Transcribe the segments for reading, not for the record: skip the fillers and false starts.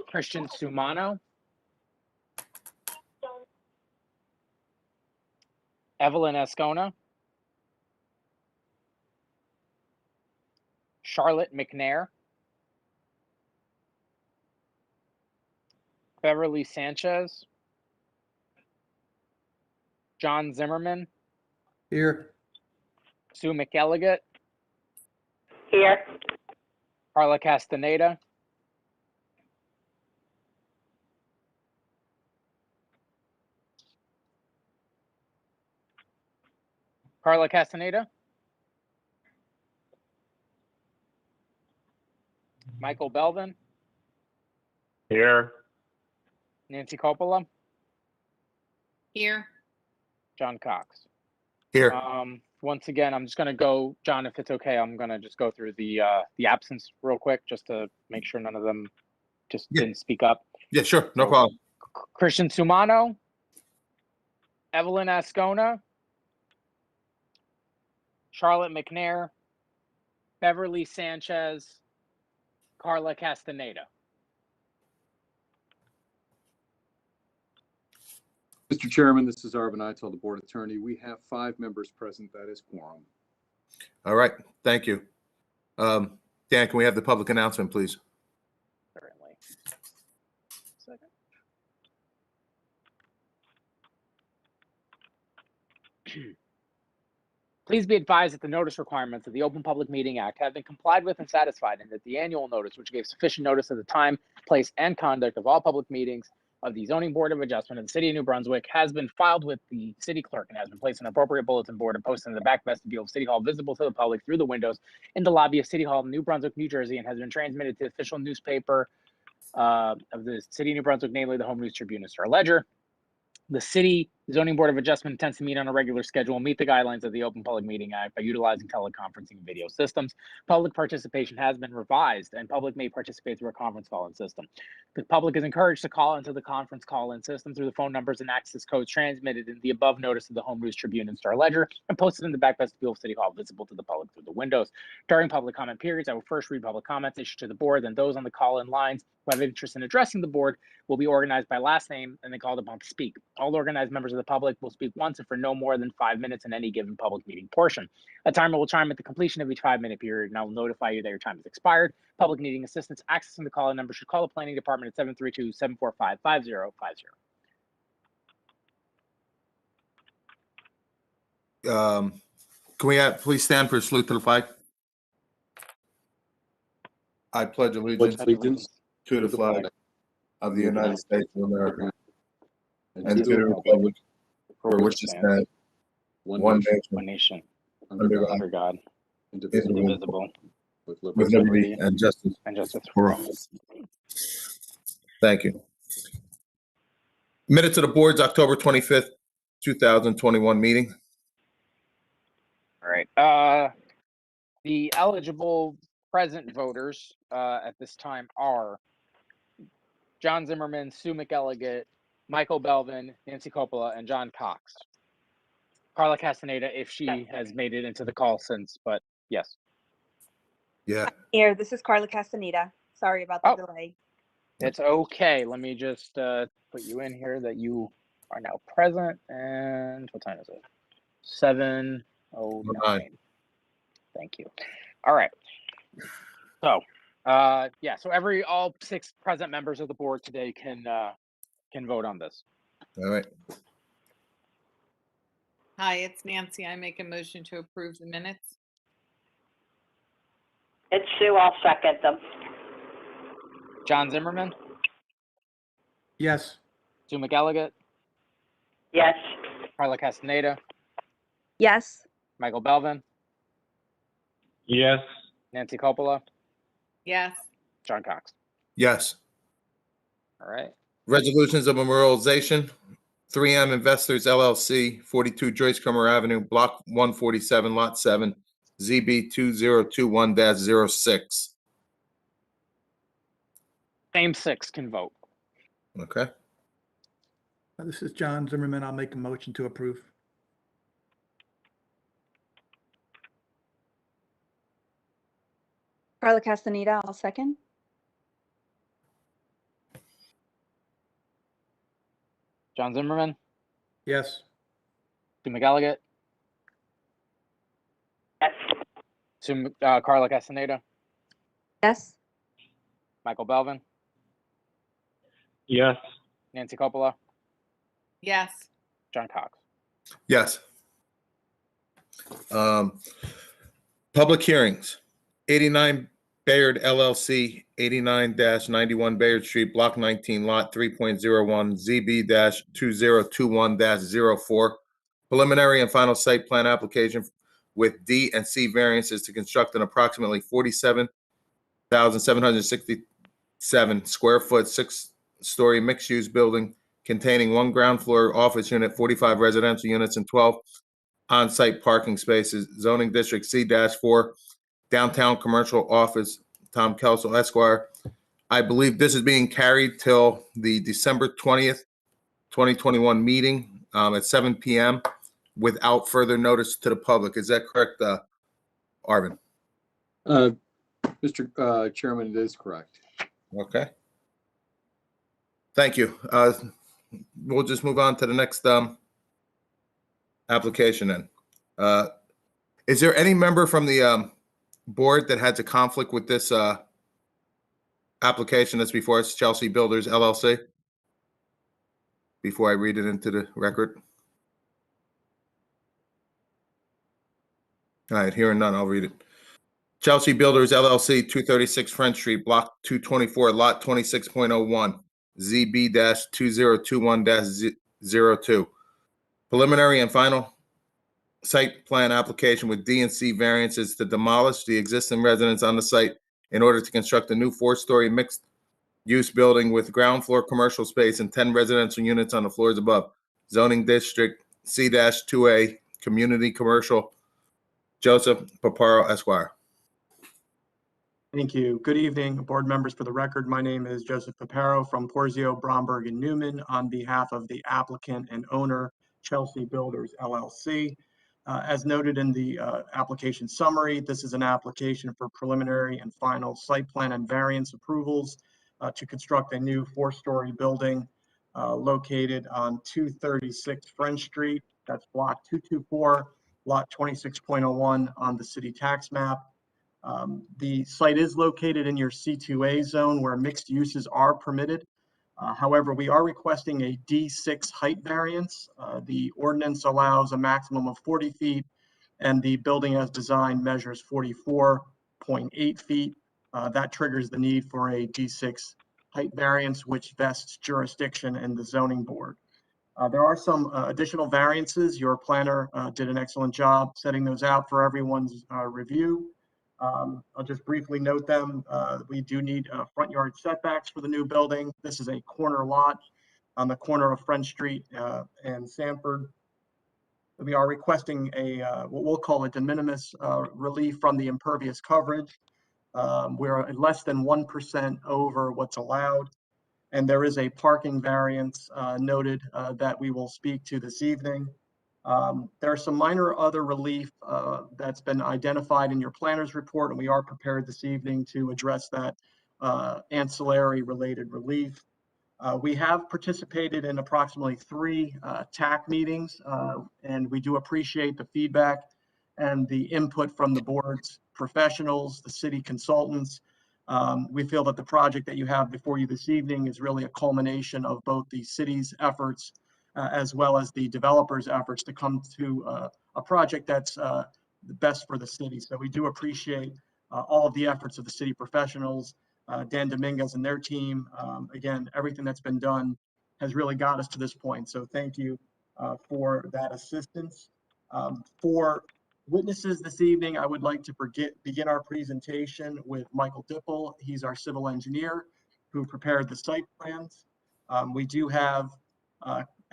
Christian Sumano, Evelyn Escona, Charlotte McNair, Beverly Sanchez, John Zimmerman, Here. Sue McElligott, Here. Carla Castaneda, Carla Castaneda, Michael Belvin, Here. Nancy Coppola, Here. John Cox. Here. Once again, I'm just going to go, John, if it's okay, I'm going to just go through the absence real quick, just to make sure none of them just didn't speak up. Yeah, sure. No problem. Christian Sumano, Evelyn Ascona, Charlotte McNair, Beverly Sanchez, Carla Castaneda. Mr. Chairman, this is Arvin Eitel, the board attorney. We have 5 members present. That is quorum. All right. Thank you. Dan, can we have the public announcement, please? Certainly. Second. Please be advised that the notice requirements of the Open Public Meeting Act have been complied with and satisfied, and that the annual notice, which gave sufficient notice of the time, place, and conduct of all public meetings of the Zoning Board of Adjustment in the City of New Brunswick, has been filed with the city clerk and has been placed on an appropriate bulletin board and posted in the back vestibule of City Hall, visible to the public through the windows in the lobby of City Hall, New Brunswick, New Jersey, and has been transmitted to the official newspaper of the City of New Brunswick, namely the Home News Tribune and Star Ledger. The City Zoning Board of Adjustment intends to meet on a regular schedule and meet the guidelines of the Open Public Meeting Act by utilizing teleconferencing and video systems. Public participation has been revised, and public may participate through a conference call-in system. The public is encouraged to call into the conference call-in system through the phone numbers and access codes transmitted in the above notice of the Home News Tribune and Star Ledger and posted in the back vestibule of City Hall, visible to the public through the windows. During public comment periods, I will first read public comments issued to the board, then those on the call-in lines who have interest in addressing the board will be organized by last name and then called upon to speak. All organized members of the public will speak once and for no more than 5 minutes in any given public meeting portion. A timer will chime at the completion of each 5-minute period, and I will notify you that your time has expired. Public needing assistance accessing the call-in number should call the planning department at 732-745-5050. Can we please stand for a salute to the flag? I pledge allegiance to the flag of the United States of America and to the republic for which it stands, one nation, under God, indivisible, with liberty and justice for all. Thank you. Minutes of the board's October 25th, 2021 meeting. All right. The eligible present voters at this time are John Zimmerman, Sue McElligott, Michael Belvin, Nancy Coppola, and John Cox. Carla Castaneda, if she has made it into the call since, but yes. Yeah. Here, this is Carla Castaneda. Sorry about the delay. It's okay. Let me just put you in here that you are now present. And what time is it? 7:09. Thank you. All right. So, yeah. So all 6 present members of the board today can vote on this. All right. Hi, it's Nancy. I make a motion to approve the minutes. It's Sue. I'll second them. John Zimmerman, Yes. Sue McElligott, Yes. Carla Castaneda, Yes. Michael Belvin, Yes. Nancy Coppola, Yes. John Cox. Yes. All right. Resolutions of memorialization. 3M Investors LLC, 42 Joyce Comer Avenue, Block 147, Lot 7, ZB 2021-06. Same 6 can vote. Okay. This is John Zimmerman. I'll make a motion to approve. Carla Castaneda, I'll second. John Zimmerman, Yes. Sue McElligott, Yes. Carla Castaneda, Yes. Michael Belvin, Yes. Nancy Coppola, Yes. John Cox. Yes. Public hearings, 89 Bayard LLC, 89-91 Bayard Street, Block 19, Lot 3.01, ZB-2021-04. Preliminary and final site plan application with D and C variances to construct an approximately 47,767 square foot, 6-story mixed-use building containing 1 ground floor office unit, 45 residential units, and 12 on-site parking spaces, zoning district C-4, downtown commercial office, Tom Kelso Esquire. I believe this is being carried till the December 20th, 2021 meeting at 7 p.m. without further notice to the public. Is that correct, Arvin? Mr. Chairman, it is correct. Okay. Thank you. We'll just move on to the next application then. Is there any member from the board that has a conflict with this application that's before us, Chelsea Builders LLC? Before I read it into the record. All right, hearing none, I'll read it. Chelsea Builders LLC, 236 French Street, Block 224, Lot 26.01, ZB-2021-02. Preliminary and final site plan application with D and C variances to demolish the existing residence on the site in order to construct a new 4-story mixed-use building with ground floor commercial space and 10 residential units on the floors above. Zoning district C-2A, community commercial. Joseph Paparo Esquire. Thank you. Good evening, board members. For the record, my name is Joseph Paparo from Porzio, Bromberg, and Newman on behalf of the applicant and owner, Chelsea Builders LLC. As noted in the application summary, this is an application for preliminary and final site plan and variance approvals to construct a new 4-story building located on 236 French Street. That's block 224, lot 26.01 on the city tax map. The site is located in your C2A zone where mixed uses are permitted. However, we are requesting a D6 height variance. The ordinance allows a maximum of 40 feet and the building as designed measures 44.8 feet. That triggers the need for a D6 height variance, which vests jurisdiction in the zoning board. There are some additional variances. Your planner did an excellent job setting those out for everyone's review. I'll just briefly note them. We do need front yard setbacks for the new building. This is a corner lot on the corner of French Street and Sanford. We are requesting a what we'll call a de minimis relief from the impervious coverage. We're less than 1% over what's allowed. And there is a parking variance noted that we will speak to this evening. There's some minor other relief that's been identified in your planner's report, and we are prepared this evening to address that ancillary related relief. We have participated in approximately 3 TAC meetings, and we do appreciate the feedback and the input from the board's professionals, the city consultants. We feel that the project that you have before you this evening is really a culmination of both the city's efforts as well as the developers' efforts to come to a project that's the best for the city. So we do appreciate all of the efforts of the city professionals, Dan Dominguez and their team. Again, everything that's been done has really got us to this point. So thank you for that assistance. For witnesses this evening, I would like to begin our presentation with Michael Dipple. He's our civil engineer who prepared the site plans. We do have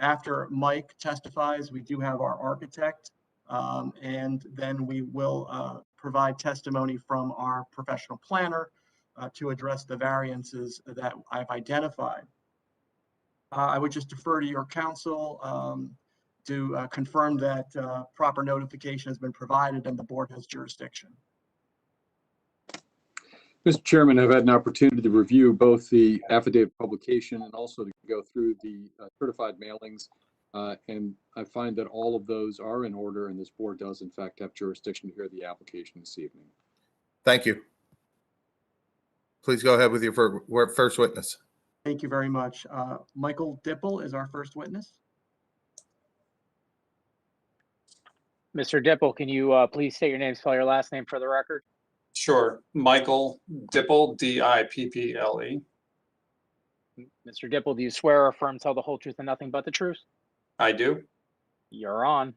after Mike testifies, we do have our architect, and then we will provide testimony from our professional planner to address the variances that I've identified. I would just defer to your counsel to confirm that proper notification has been provided and the board has jurisdiction. Mr. Chairman, I've had an opportunity to review both the affidavit publication and also to go through the certified mailings. And I find that all of those are in order, and this board does in fact have jurisdiction to hear the application this evening. Thank you. Please go ahead with your first witness. Thank you very much. Michael Dipple is our first witness. Mr. Dipple, can you please state your name, spell your last name for the record? Sure. Michael Dipple, D-I-P-P-L-E. Mr. Dipple, do you swear or affirm to tell the whole truth and nothing but the truth? I do. You're on.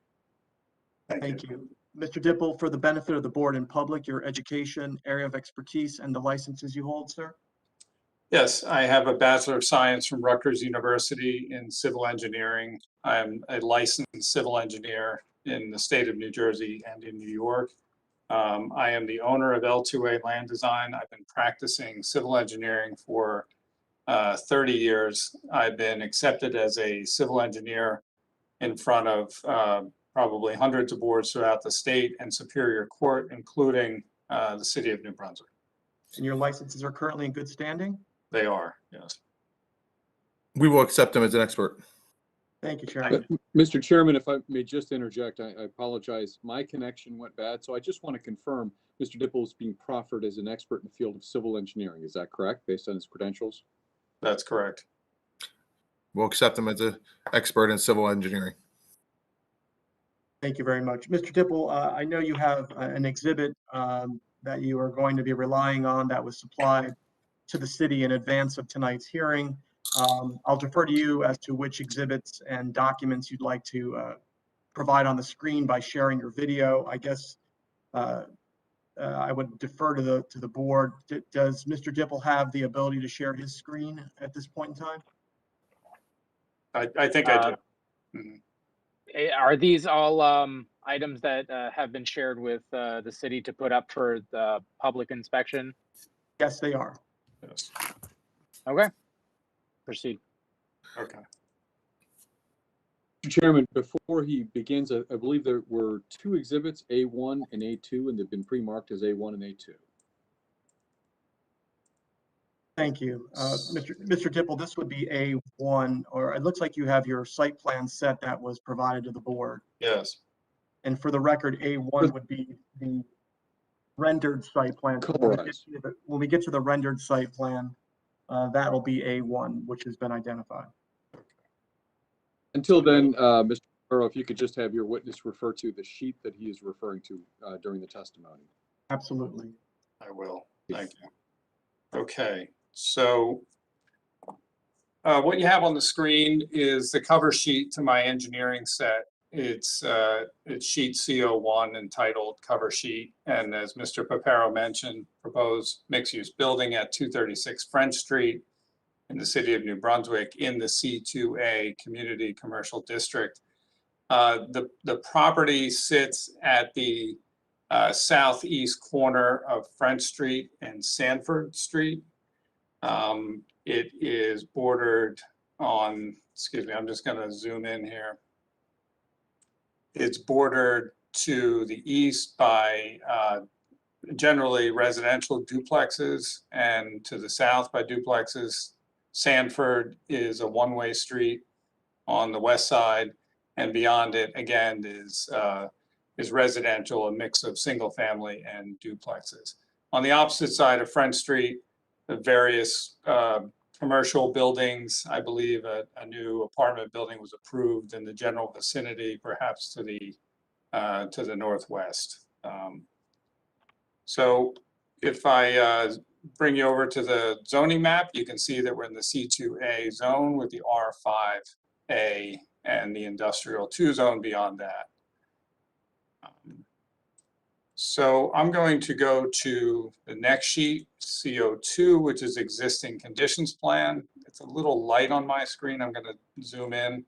Thank you. Mr. Dipple, for the benefit of the board and public, your education, area of expertise, and the licenses you hold, sir? Yes, I have a Bachelor of Science from Rutgers University in civil engineering. I'm a licensed civil engineer in the state of New Jersey and in New York. I am the owner of L2A Land Design. I've been practicing civil engineering for 30 years. I've been accepted as a civil engineer in front of probably hundreds of boards throughout the state and Superior Court, including the city of New Brunswick. And your licenses are currently in good standing? They are, yes. We will accept him as an expert. Thank you, Chairman. Mr. Chairman, if I may just interject, I apologize. My connection went bad, so I just want to confirm Mr. Dipple is being proffered as an expert in the field of civil engineering. Is that correct, based on his credentials? That's correct. We'll accept him as an expert in civil engineering. Thank you very much. Mr. Dipple, I know you have an exhibit that you are going to be relying on that was supplied to the city in advance of tonight's hearing. I'll defer to you as to which exhibits and documents you'd like to provide on the screen by sharing your video. I guess I would defer to the board. Does Mr. Dipple have the ability to share his screen at this point in time? I think I do. Mhm. Are these all items that have been shared with the city to put up for the public inspection? Yes, they are. Yes. Okay. Proceed. Okay. Mr. Chairman, before he begins, I believe there were two exhibits, A1 and A2, and they've been pre-marked as A1 and A2. Thank you. Mr. Dipple, this would be A1, or it looks like you have your site plan set that was provided to the board. Yes. And for the record, A1 would be the rendered site plan. So when we get to the rendered site plan, that will be A1, which has been identified. Until then, Mr. Burrow, if you could just have your witness refer to the sheet that he is referring to during the testimony. Absolutely. I will. Thank you. Okay. So what you have on the screen is the cover sheet to my engineering set. It's sheet CO1 entitled cover sheet. And as Mr. Papero mentioned, proposed mixed-use building at 236 French Street in the city of New Brunswick in the C2A Community Commercial District. The property sits at the southeast corner of French Street and Sanford Street. It is bordered on, excuse me, I'm just going to zoom in here. It's bordered to the east by generally residential duplexes and to the south by duplexes. Sanford is a one-way street on the west side, and beyond it, again, is residential, a mix of single family and duplexes. On the opposite side of French Street, the various commercial buildings. I believe a new apartment building was approved in the general vicinity, perhaps to the northwest. So if I bring you over to the zoning map, you can see that we're in the C2A zone with the R5A and the industrial 2 zone beyond that. So I'm going to go to the next sheet, CO2, which is existing conditions plan. It's a little light on my screen. I'm going to zoom in.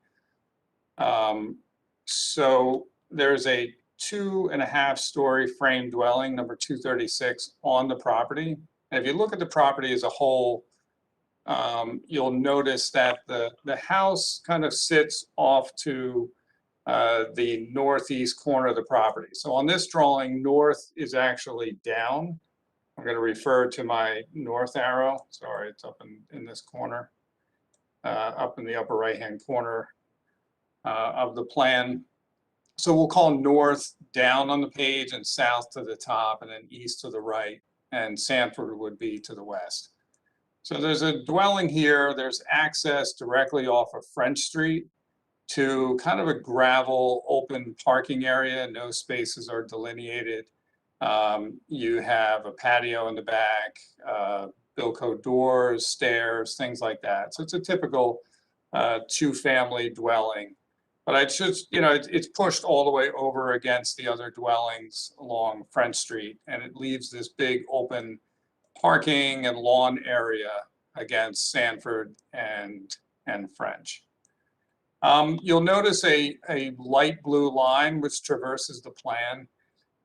So there's a 2.5-story frame dwelling, number 236, on the property. And if you look at the property as a whole, you'll notice that the house kind of sits off to the northeast corner of the property. So on this drawing, north is actually down I'm going to refer to my north arrow. Sorry, it's up in this corner, up in the upper right-hand corner of the plan. So we'll call north down on the page and south to the top and then east to the right, and Sanford would be to the west. So there's a dwelling here. There's access directly off of French Street to kind of a gravel open parking area. No spaces are delineated. You have a patio in the back, Bilco doors, stairs, things like that. So it's a typical two-family dwelling. But I should, it's pushed all the way over against the other dwellings along French Street, and it leaves this big open parking and lawn area against Sanford and French. You'll notice a light blue line which traverses the plan.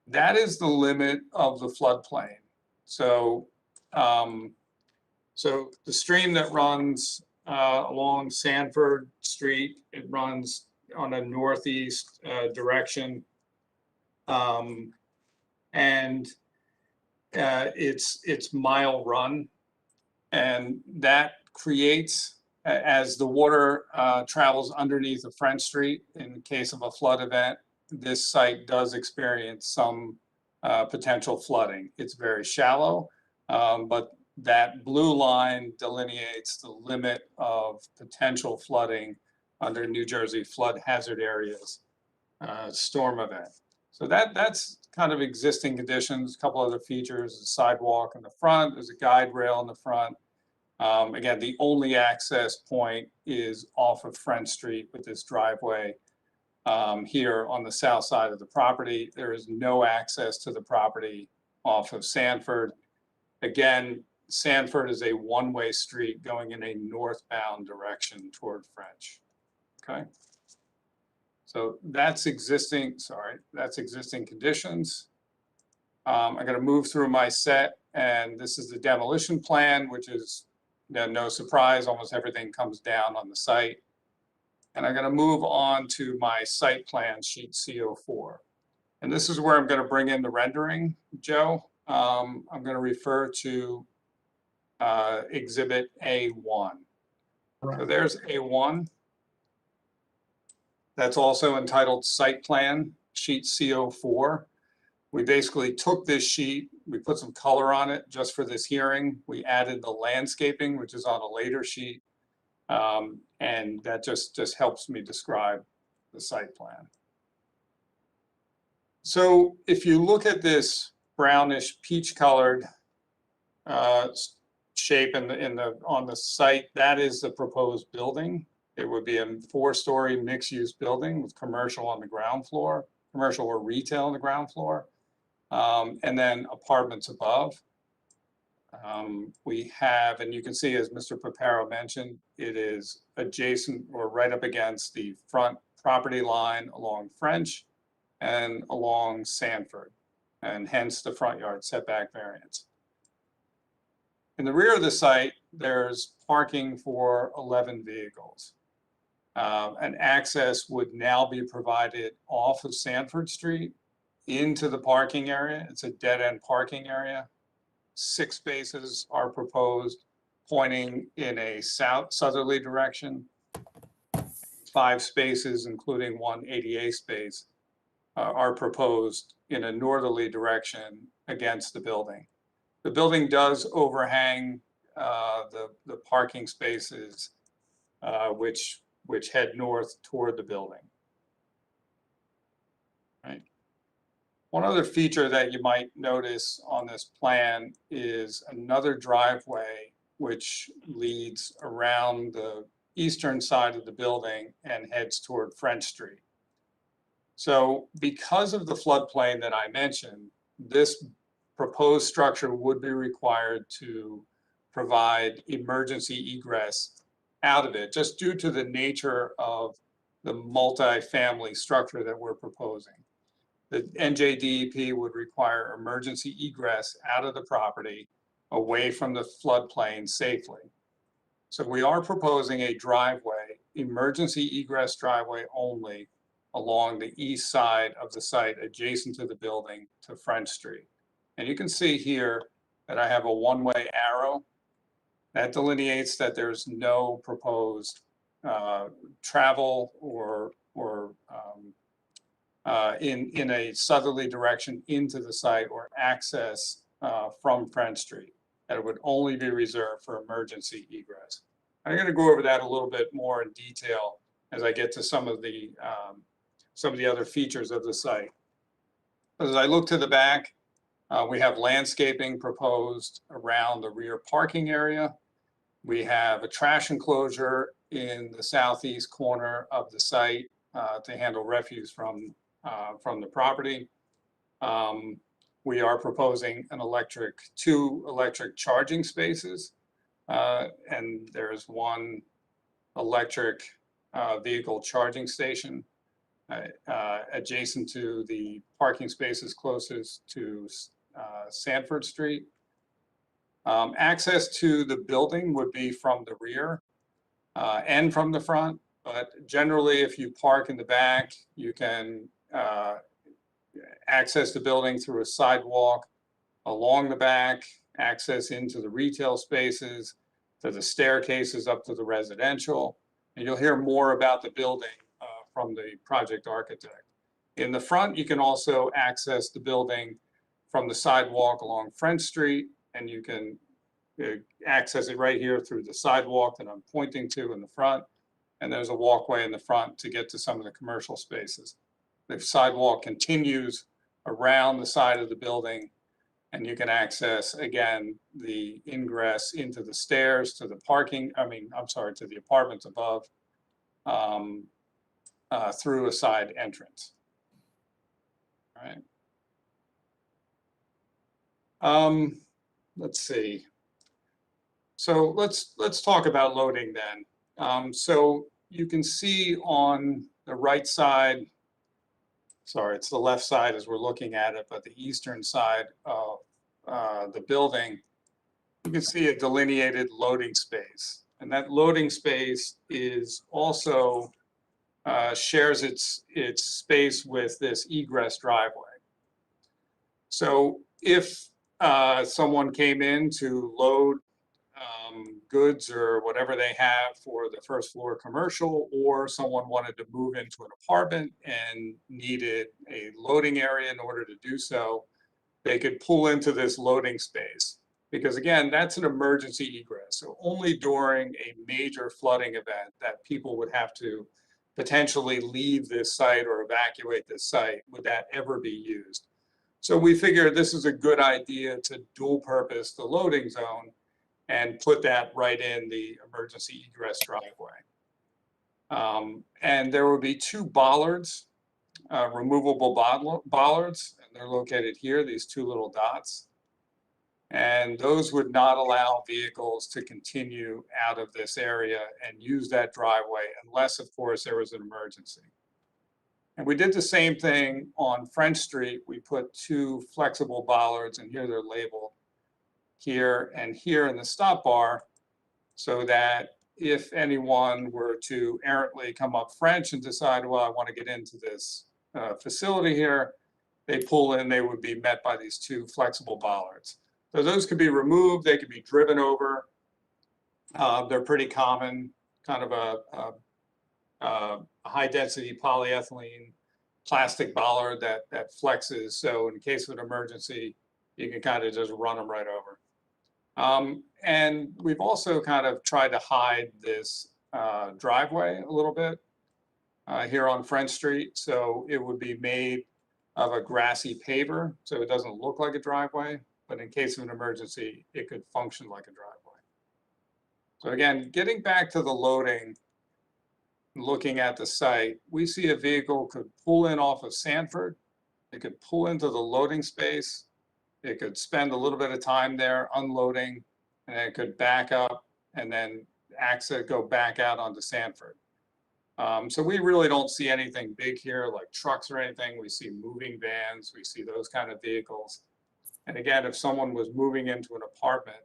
That is the limit of the floodplain. So, so the stream that runs along Sanford Street, it runs on a northeast direction, and it's mile run, and that creates, as the water travels underneath of French Street, in case of a flood event, this site does experience some potential flooding. It's very shallow, but that blue line delineates the limit of potential flooding under New Jersey flood hazard areas, storm event. So that's kind of existing conditions. A couple other features: a sidewalk in the front, there's a guide rail in the front. Again, the only access point is off of French Street with this driveway here on the south side of the property. There is no access to the property off of Sanford. Again, Sanford is a one-way street going in a northbound direction toward French. Okay. So that's existing, that's existing conditions. I'm going to move through my set, and this is the demolition plan, which is no surprise, almost everything comes down on the site. And I'm going to move on to my site plan sheet CO4. And this is where I'm going to bring in the rendering, Joe. I'm going to refer to exhibit A1. So there's A1. That's also entitled Site Plan Sheet CO4. We basically took this sheet, we put some color on it just for this hearing. We added the landscaping, which is on a later sheet. And that just helps me describe the site plan. So if you look at this brownish peach colored shape on the site, that is the proposed building. It would be a 4-story mixed-use building with commercial on the ground floor, commercial or retail on the ground floor, and then apartments above. We have, and you can see, as Mr. Paparo mentioned, it is adjacent or right up against the front property line along French and along Sanford, and hence the front yard setback variance. In the rear of the site, there's parking for 11 vehicles. And access would now be provided off of Sanford Street into the parking area. It's a dead-end parking area. 6 spaces are proposed pointing in a southerly direction. 5 spaces, including 1 ADA space, are proposed in a northerly direction against the building. The building does overhang the parking spaces, which head north toward the building. Right. One other feature that you might notice on this plan is another driveway which leads around the eastern side of the building and heads toward French Street. So because of the floodplain that I mentioned, this proposed structure would be required to provide emergency egress out of it, just due to the nature of the multi-family structure that we're proposing. The NJDEP would require emergency egress out of the property away from the floodplain safely. So we are proposing a driveway, emergency egress driveway only, along the east side of the site adjacent to the building to French Street. And you can see here that I have a one-way arrow. That delineates that there's no proposed travel or in a southerly direction into the site or access from Friend Street. That it would only be reserved for emergency egress. I'm going to go over that a little bit more in detail as I get to some of the other features of the site. As I look to the back, we have landscaping proposed around the rear parking area. We have a trash enclosure in the southeast corner of the site to handle refuse from the property. We are proposing two electric charging spaces, and there's one electric vehicle charging station adjacent to the parking spaces closest to Sanford Street. Access to the building would be from the rear and from the front, but generally if you park in the back, you can access the building through a sidewalk along the back, access into the retail spaces, to the staircases up to the residential. And you'll hear more about the building from the project architect. In the front, you can also access the building from the sidewalk along French Street, and you can access it right here through the sidewalk that I'm pointing to in the front. And there's a walkway in the front to get to some of the commercial spaces. The sidewalk continues around the side of the building, and you can access, again, the ingress into the stairs to the to the apartments above through a side entrance. All right. Let's see. So let's talk about loading then. So you can see on the right side, sorry, it's the left side as we're looking at it, but the eastern side of the building, you can see a delineated loading space. And that loading space is also shares its space with this egress driveway. So if someone came in to load goods or whatever they have for the first floor commercial, or someone wanted to move into an apartment and needed a loading area in order to do so, they could pull into this loading space. Because again, that's an emergency egress. So only during a major flooding event that people would have to potentially leave this site or evacuate this site would that ever be used. So we figured this is a good idea to dual purpose the loading zone and put that right in the emergency egress driveway. And there will be two bollards, removable bollards, and they're located here, these two little dots. And those would not allow vehicles to continue out of this area and use that driveway unless, of course, there was an emergency. And we did the same thing on French Street. We put two flexible bollards, and here they're labeled, here and here in the stop bar, so that if anyone were to errantly come up French and decide, well, I want to get into this facility here, they pull in, they would be met by these two flexible bollards. So those could be removed, they could be driven over. They're pretty common, kind of a high density polyethylene plastic bollard that flexes. So in case of an emergency, you can kind of just run them right over. And we've also kind of tried to hide this driveway a little bit here on French Street. So it would be made of a grassy paver, so it doesn't look like a driveway, but in case of an emergency, it could function like a driveway. So again, getting back to the loading, looking at the site, we see a vehicle could pull in off of Sanford. It could pull into the loading space. It could spend a little bit of time there unloading, and then it could back up and then go back out onto Sanford. So we really don't see anything big here like trucks or anything. We see moving vans, we see those kind of vehicles. And again, if someone was moving into an apartment,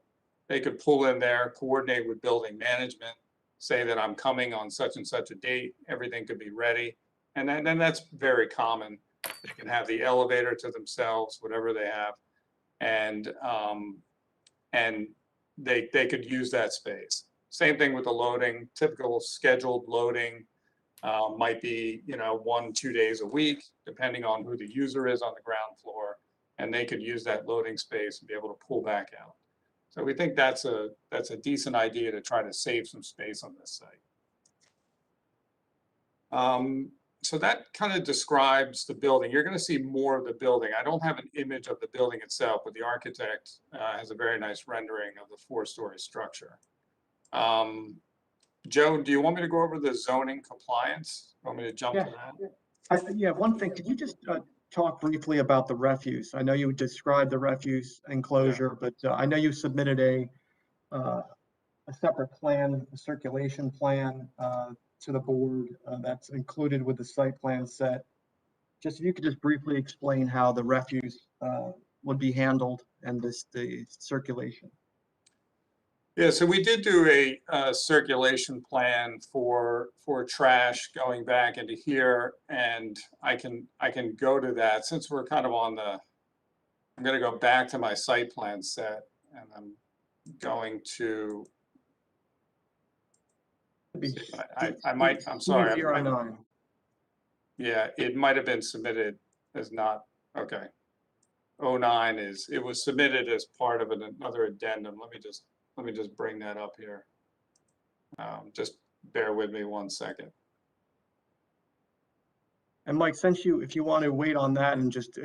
they could pull in there, coordinate with building management, say that I'm coming on such and such a date, everything could be ready. And then that's very common. They can have the elevator to themselves, whatever they have. And and they could use that space. Same thing with the loading. Typical scheduled loading might be, 1-2 days a week, depending on who the user is on the ground floor, and they could use that loading space and be able to pull back out. So we think that's a decent idea to try to save some space on this site. So that kind of describes the building. You're going to see more of the building. I don't have an image of the building itself, but the architect has a very nice rendering of the 4-story structure. Joe, do you want me to go over the zoning compliance? Want me to jump to that? Yeah, one thing, could you just talk briefly about the refuse? I know you described the refuse enclosure, but I know you submitted a separate plan, a circulation plan to the board that's included with the site plan set. Just if you could just briefly explain how the refuse would be handled and the circulation. Yeah, so we did do a circulation plan for trash going back into here, and I can go to that since we're kind of on the. I'm going to go back to my site plan set, and I'm going to. I'm sorry. Yeah, it might have been submitted as not okay. 09 it was submitted as part of another addendum. Let me just bring that up here. Just bear with me 1 second. And Mike, if you want to wait on that and just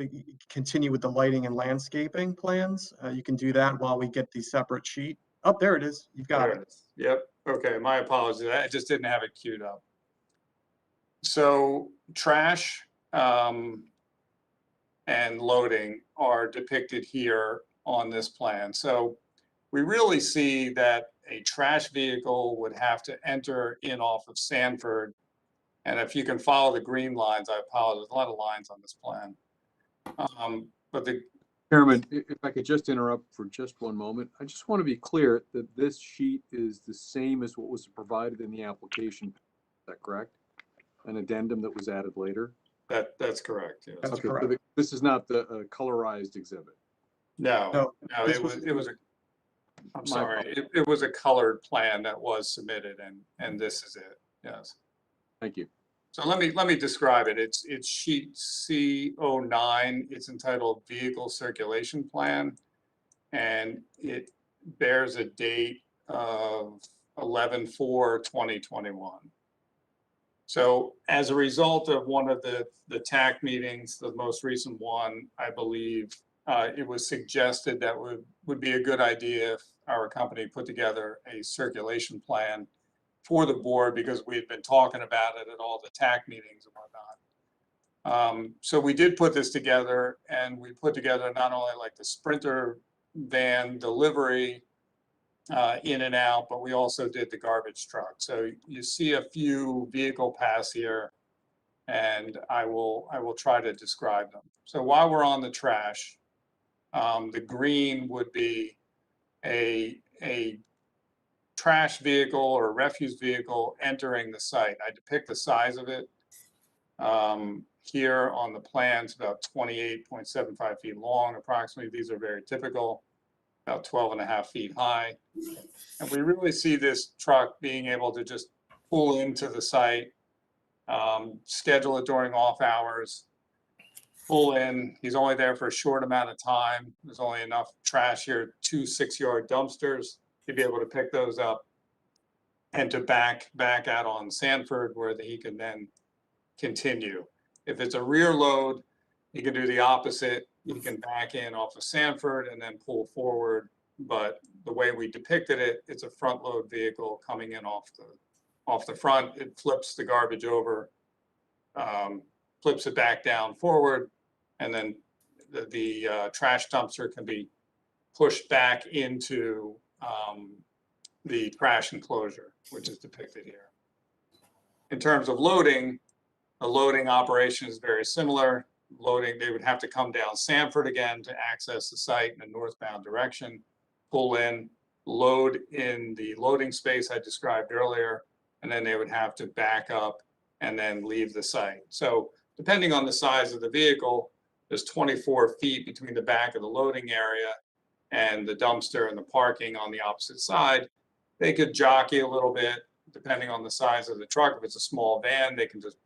continue with the lighting and landscaping plans, you can do that while we get the separate sheet. Oh, there it is. You've got it. Yep. Okay. My apologies. I just didn't have it queued up. So trash and loading are depicted here on this plan. So we really see that a trash vehicle would have to enter in off of Sanford. And if you can follow the green lines, I apologize, a lot of lines on this plan. But the Chairman, if I could just interrupt for just one moment. I just want to be clear that this sheet is the same as what was provided in the application. Is that correct? An addendum that was added later? That's correct. Yes. That's Okay, correct. so this is not the colorized exhibit. No, it was a. I'm sorry. It was a colored plan that was submitted, and this is it. Yes. Thank you. So let me describe it. It's sheet C09. It's entitled Vehicle Circulation Plan, and it bears a date of 11/4/2021. So as a result of one of the TAC meetings, the most recent one, I believe, it was suggested that would be a good idea if our company put together a circulation plan for the board, because we had been talking about it at all the TAC meetings and whatnot. So we did put this together, and we put together not only like the Sprinter van delivery in and out, but we also did the garbage truck. So you see a few vehicle paths here, and I will try to describe them. So while we're on the trash, the green would be a trash vehicle or refuse vehicle entering the site. I depict the size of it here on the plans, about 28.75 feet long approximately. These are very typical, about 12.5 feet high. And we really see this truck being able to just pull into the site, schedule it during off hours, pull in. He's only there for a short amount of time. There's only enough trash here, 2 6-yard dumpsters to be able to pick those up and to back out on Sanford, where he can then continue. If it's a rear load, he can do the opposite. He can back in off of Sanford and then pull forward. But the way we depicted it, it's a front load vehicle coming in off the front. It flips the garbage over, flips it back down forward, and then the trash dumpster can be pushed back into the trash enclosure, which is depicted here. In terms of loading, the loading operation is very similar. Loading, they would have to come down Sanford again to access the site in a northbound direction, pull in, load in the loading space I described earlier, and then they would have to back up and then leave the site. So depending on the size of the vehicle, there's 24 feet between the back of the loading area and the dumpster and the parking on the opposite side, they could jockey a little bit depending on the size of the truck. If it's a small van, they can just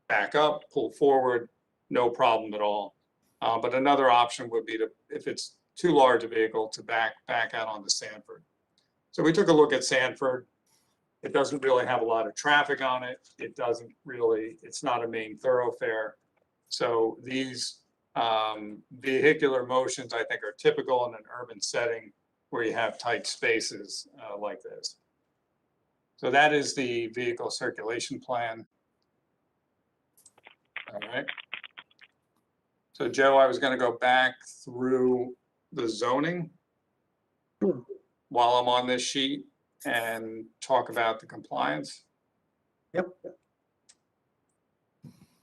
back up, pull forward, no problem at all. But another option would be to, if it's too large a vehicle, to back out onto Sanford. So we took a look at Sanford. It doesn't really have a lot of traffic on it. It's not a main thoroughfare. So these vehicular motions, I think, are typical in an urban setting where you have tight spaces like this. So that is the vehicle circulation plan. All right. So Joe, I was going to go back through the zoning while I'm on this sheet and talk about the compliance. Yep.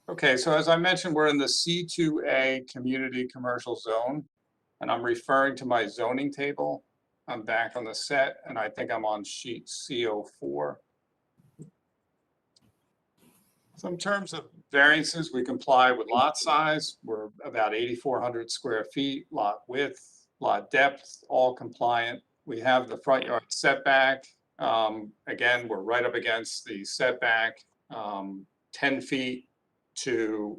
Okay, so as I mentioned, we're in the C2A community commercial zone, and I'm referring to my zoning table. I'm back on the set, and I think I'm on sheet CO4. So in terms of variances, we comply with lot size. We're about 8,400 square feet, lot width, lot depth, all compliant. We have the front yard setback. Again, we're right up against the setback, 10 feet to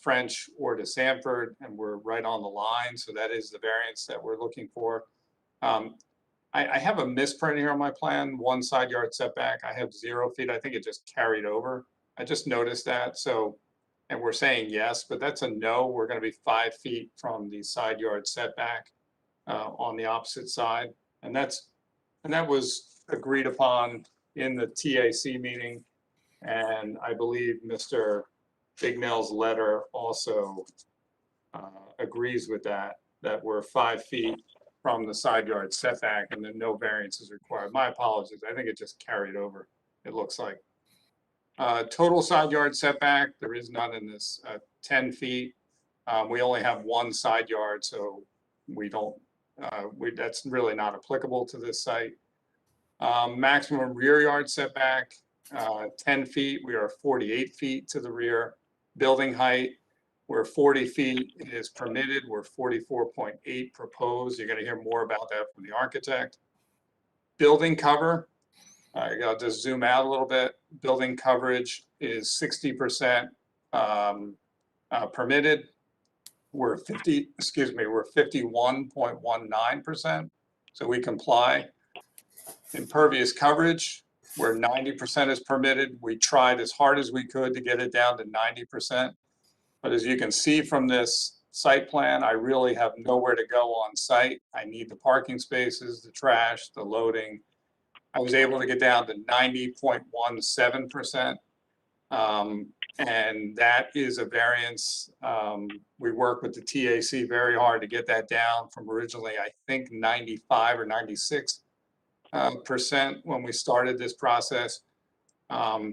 French or to Sanford, and we're right on the line. So that is the variance that we're looking for. I have a misprint here on my plan, one side yard setback. I have 0 feet. I think it just carried over. I just noticed that. So, and we're saying yes, but that's a no. We're going to be 5 feet from the side yard setback on the opposite side. And that was agreed upon in the TAC meeting. And I believe Mr. Bignell's letter also agrees with that we're 5 feet from the side yard setback and then no variance is required. My apologies. I think it just carried over, it looks like. Total side yard setback, there is none in this, 10 feet. We only have one side yard, so we don't, that's really not applicable to this site. Maximum rear yard setback, 10 feet. We are 48 feet to the rear. Building height, where 40 feet is permitted, we're 44.8 proposed. You're going to hear more about that from the architect. Building cover, I'll just zoom out a little bit. Building coverage is 60% permitted. We're 51.19%, so we comply. Impervious coverage, where 90% is permitted. We tried as hard as we could to get it down to 90%. But as you can see from this site plan, I really have nowhere to go on site. I need the parking spaces, the trash, the loading. I was able to get down to 90.17%. And that is a variance. We worked with the TAC very hard to get that down from originally, I think, 95 or 96% when we started this process.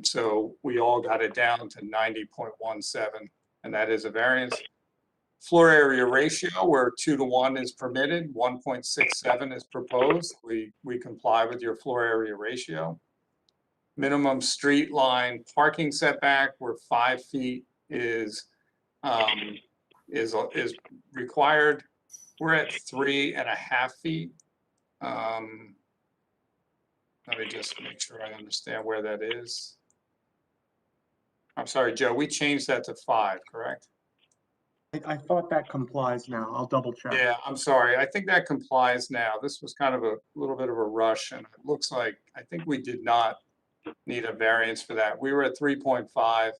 So we all got it down to 90.17, and that is a variance. Floor area ratio, where 2 to 1 is permitted, 1.67 is proposed. We comply with your floor area ratio. Minimum street line parking setback, where 5 feet is required. We're at 3.5 feet. Let me just make sure I understand where that is. I'm sorry, Joe, we changed that to 5, correct? I thought that complies now. I'll double check. Yeah, I'm sorry. I think that complies now. This was kind of a little bit of a rush, and it looks like, I think we did not need a variance for that. We were at 3.5.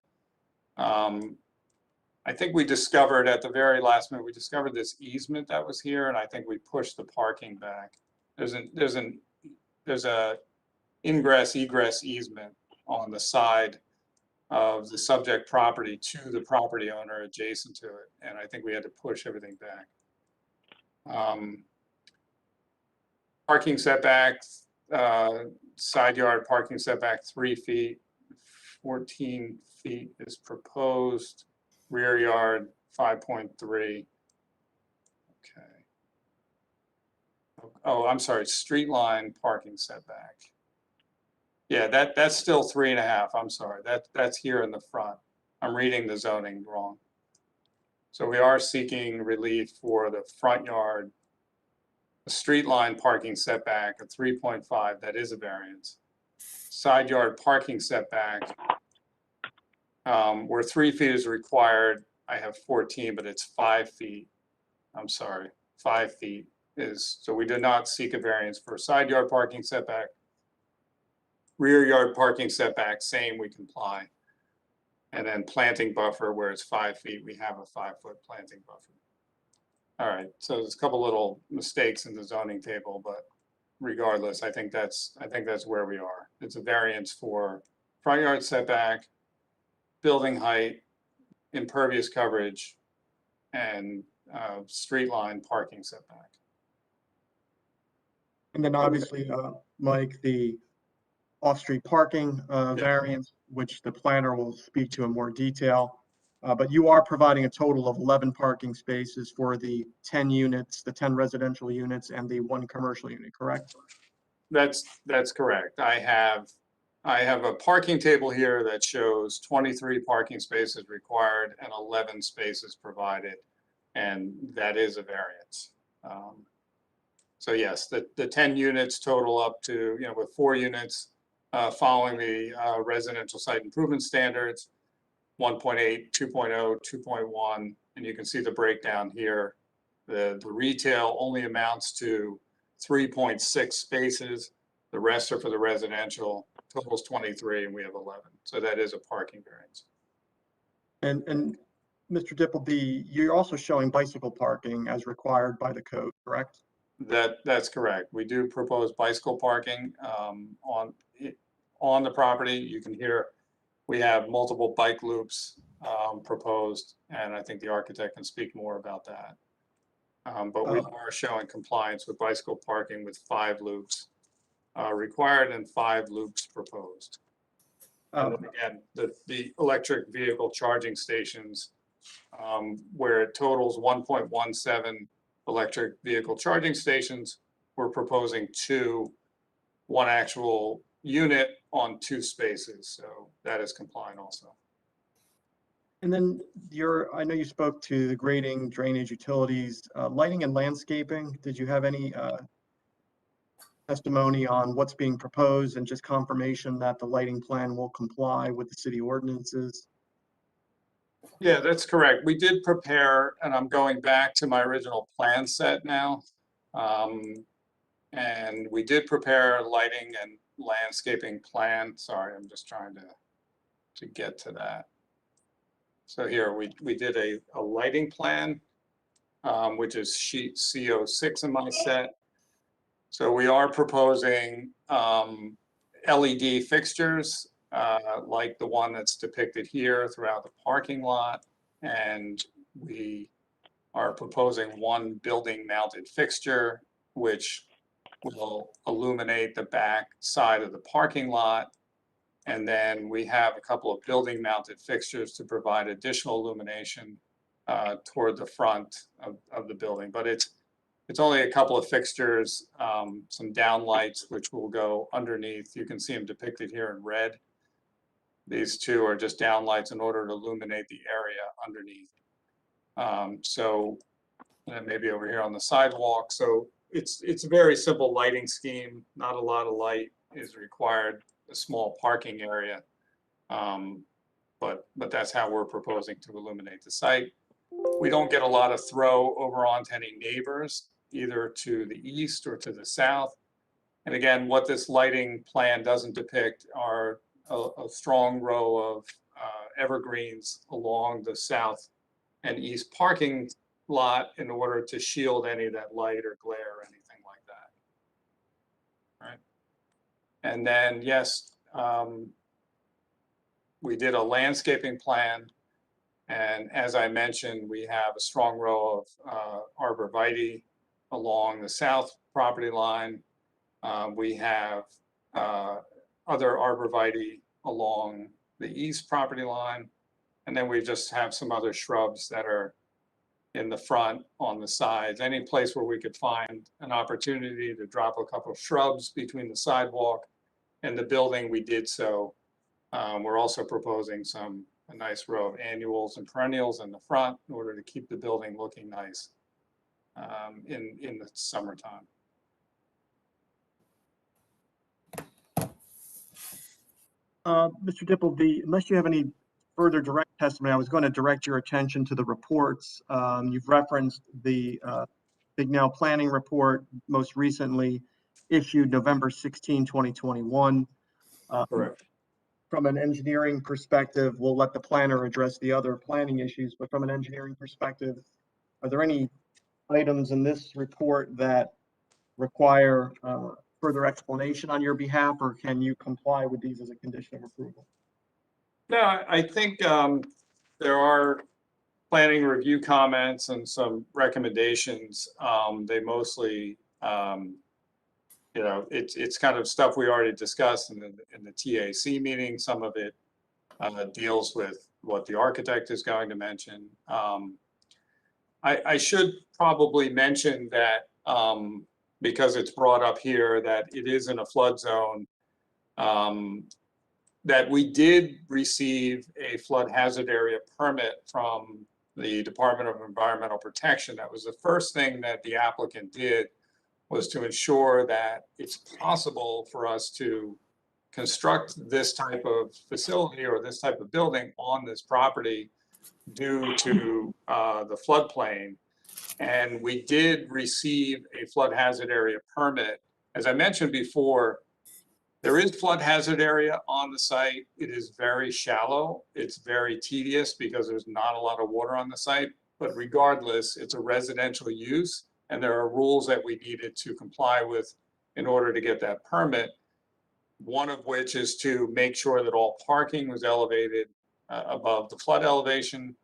I think we discovered at the very last minute, we discovered this easement that was here, and I think we pushed the parking back. There's a ingress egress easement on the side of the subject property to the property owner adjacent to it, and I think we had to push everything back. Parking setbacks, side yard parking setback 3 feet, 14 feet is proposed. Rear yard 5.3. Okay. Oh, I'm sorry, street line parking setback. Yeah, that's still 3.5. I'm sorry, that's here in the front. I'm reading the zoning wrong. So we are seeking relief for the front yard A street line parking setback of 3.5, that is a variance. Side yard parking setback, where 3 feet is required, I have 14, but it's 5 feet. I'm sorry, 5 feet is, so we did not seek a variance for side yard parking setback. Rear yard parking setback, same, we comply. And then planting buffer, where it's 5 feet, we have a 5-foot planting buffer. All right, so there's a couple little mistakes in the zoning table, but regardless, I think that's where we are. It's a variance for front yard setback, building height, impervious coverage, and street line parking setback. And then obviously, Mike, the off-street parking variance, which the planner will speak to in more detail. But you are providing a total of 11 parking spaces for the 10 units, the 10 residential units and the 1 commercial unit, correct? That's correct. I have a parking table here that shows 23 parking spaces required and 11 spaces provided, and that is a variance. So yes, the 10 units total up to, with 4 units following the residential site improvement standards, 1.8, 2.0, 2.1, and you can see the breakdown here. The retail only amounts to 3.6 spaces. The rest are for the residential. Total's 23, and we have 11. So that is a parking variance. And Mr. Dippleby, you're also showing bicycle parking as required by the code, correct? That's correct. We do propose bicycle parking on the property. You can hear we have multiple bike loops proposed, and I think the architect can speak more about that. But we are showing compliance with bicycle parking with 5 loops required and 5 loops proposed. And then again, the electric vehicle charging stations, where it totals 1.17 electric vehicle charging stations, we're proposing 2, 1 actual unit on 2 spaces. So that is compliant also. And then I know you spoke to the grading, drainage, utilities, lighting and landscaping. Did you have any testimony on what's being proposed and just confirmation that the lighting plan will comply with the city ordinances? Yeah, that's correct. We did prepare, and I'm going back to my original plan set now. And we did prepare lighting and landscaping plan. Sorry, I'm just trying to get to that. So here we did a lighting plan, which is sheet CO6 in my set. So we are proposing LED fixtures like the one that's depicted here throughout the parking lot. And we are proposing 1 building mounted fixture, which will illuminate the back side of the parking lot. And then we have a couple of building mounted fixtures to provide additional illumination toward the front of the building. But it's only a couple of fixtures, some downlights, which will go underneath. You can see them depicted here in red. These 2 are just downlights in order to illuminate the area underneath. So and maybe over here on the sidewalk. So it's a very simple lighting scheme. Not a lot of light is required. A small parking area, but that's how we're proposing to illuminate the site. We don't get a lot of throw over onto any neighbors, either to the east or to the south. And again, what this lighting plan doesn't depict are a strong row of evergreens along the south and east parking lot in order to shield any of that light or glare or anything like that. All right. And then, yes, we did a landscaping plan. And as I mentioned, we have a strong row of arborvitae along the south property line. We have other arborvitae along the east property line. And then we just have some other shrubs that are in the front, on the sides, any place where we could find an opportunity to drop a couple of shrubs between the sidewalk and the building, we did so. We're also proposing a nice row of annuals and perennials in the front in order to keep the building looking nice. in the summertime. Mr. Dipple, unless you have any further direct testimony, I was going to direct your attention to the reports. You've referenced the Big Now Planning Report, most recently issued November 16, 2021. Correct. From an engineering perspective, we'll let the planner address the other planning issues, but from an engineering perspective, are there any items in this report that require further explanation on your behalf, or can you comply with these as a condition of approval? No, I think there are planning review comments and some recommendations. They mostly, you know, it's kind of stuff we already discussed in the TAC meeting. Some of it deals with what the architect is going to mention. I should probably mention that because it's brought up here that it is in a flood zone, that we did receive a flood hazard area permit from the Department of Environmental Protection. That was the first thing that the applicant did, was to ensure that it's possible for us to construct this type of facility or this type of building on this property due to the floodplain. And we did receive a flood hazard area permit. As I mentioned before, there is flood hazard area on the site. It is very shallow. It's very tedious because there's not a lot of water on the site, but regardless, it's a residential use and there are rules that we needed to comply with in order to get that permit. One of which is to make sure that all parking was elevated above the flood elevation,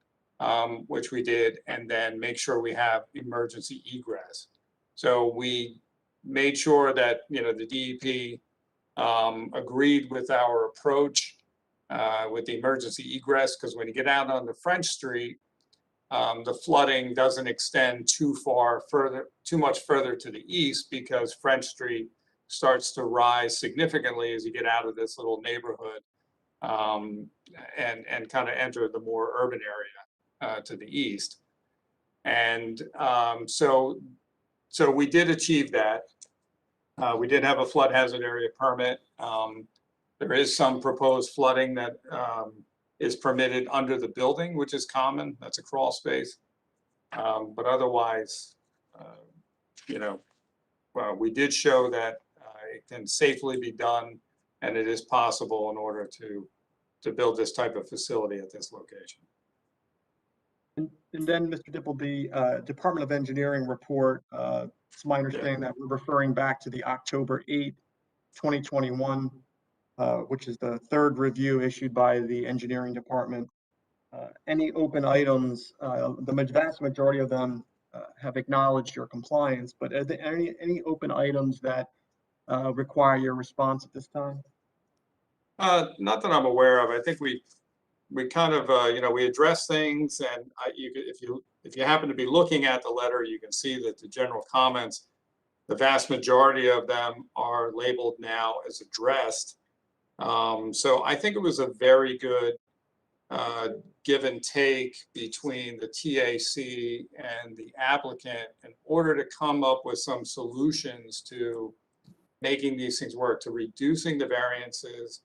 which we did, and then make sure we have emergency egress. So we made sure that, you know, the DEP agreed with our approach with the emergency egress, because when you get out on the French Street, the flooding doesn't extend too much further to the east, because French Street starts to rise significantly as you get out of this little neighborhood and kind of enter the more urban area to the east. And so we did achieve that. We did have a flood hazard area permit. There is some proposed flooding that is permitted under the building, which is common. That's a crawl space. But otherwise, you know, we did show that it can safely be done, and it is possible in order to build this type of facility at this location. And then, Mr. Dipple, the Department of Engineering report, it's my understanding that we're referring back to the October 8, 2021, which is the third review issued by the engineering department. Any open items, the vast majority of them have acknowledged your compliance, but are there any open items that require your response at this time? Not that I'm aware of. I think we kind of, you know, we address things, and if you happen to be looking at the letter, you can see that the general comments, the vast majority of them are labeled now as addressed. So I think it was a very good give and take between the TAC and the applicant in order to come up with some solutions to making these things work, to reducing the variances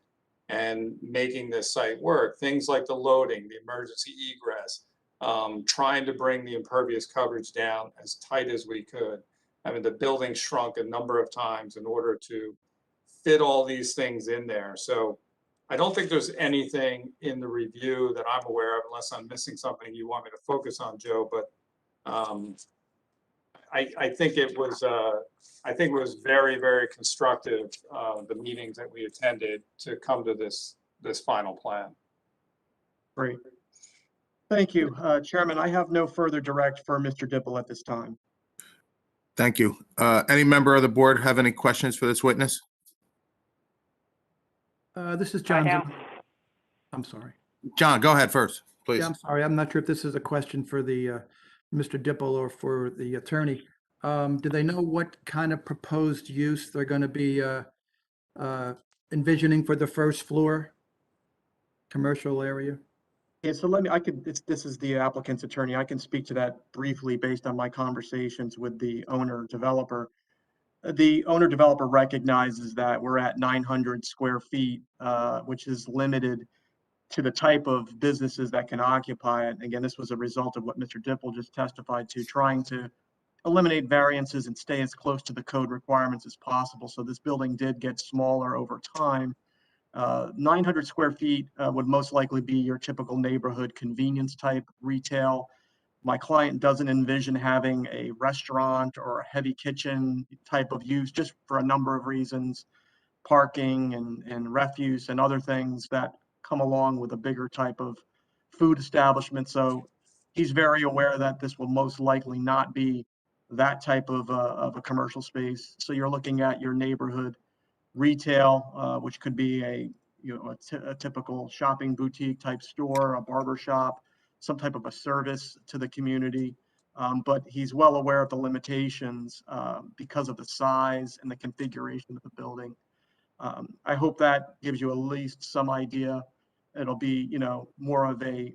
and making this site work. Things like the loading, the emergency egress, trying to bring the impervious coverage down as tight as we could. I mean, the building shrunk a number of times in order to fit all these things in there. So I don't think there's anything in the review that I'm aware of, unless I'm missing something you want me to focus on, Joe. But I think it was very, very constructive, the meetings that we attended to come to this final plan. Great. Thank you, Chairman. I have no further direct for Mr. Dipple at this time. Thank you. Any member of the board have any questions for this witness? This is John. I have. I'm sorry. John, go ahead first, please. Yeah, I'm sorry. I'm not sure if this is a question for the Mr. Dipple or for the attorney. Do they know what kind of proposed use they're going to be envisioning for the first floor commercial area? Yeah, so this is the applicant's attorney. I can speak to that briefly based on my conversations with the owner developer. The owner developer recognizes that we're at 900 square feet, which is limited to the type of businesses that can occupy it. Again, this was a result of what Mr. Dipple just testified to, trying to eliminate variances and stay as close to the code requirements as possible. So this building did get smaller over time. 900 square feet would most likely be your typical neighborhood convenience type retail. My client doesn't envision having a restaurant or a heavy kitchen type of use, just for a number of reasons, parking and refuse and other things that come along with a bigger type of food establishment. So he's very aware that this will most likely not be that type of a commercial space. So you're looking at your neighborhood retail, which could be a typical shopping boutique type store, a barber shop, some type of a service to the community. But he's well aware of the limitations because of the size and the configuration of the building. I hope that gives you at least some idea. It'll be, more of a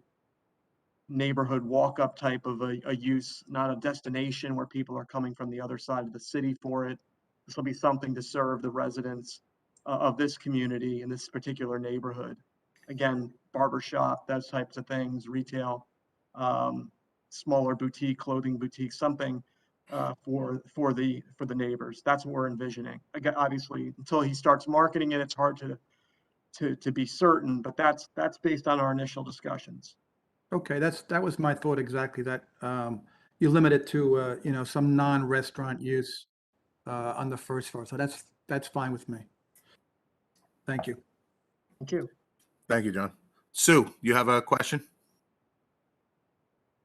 neighborhood walk-up type of a use, not a destination where people are coming from the other side of the city for it. This will be something to serve the residents of this community in this particular neighborhood. Again, barbershop, those types of things, retail, smaller boutique, clothing boutique, something for the neighbors. That's what we're envisioning. Again, obviously, until he starts marketing it, it's hard to be certain, but that's based on our initial discussions. Okay, that was my thought exactly, that you limit it to, some non-restaurant use on the first floor. So that's fine with me. Thank you. Thank you. Thank you, John. Sue, you have a question?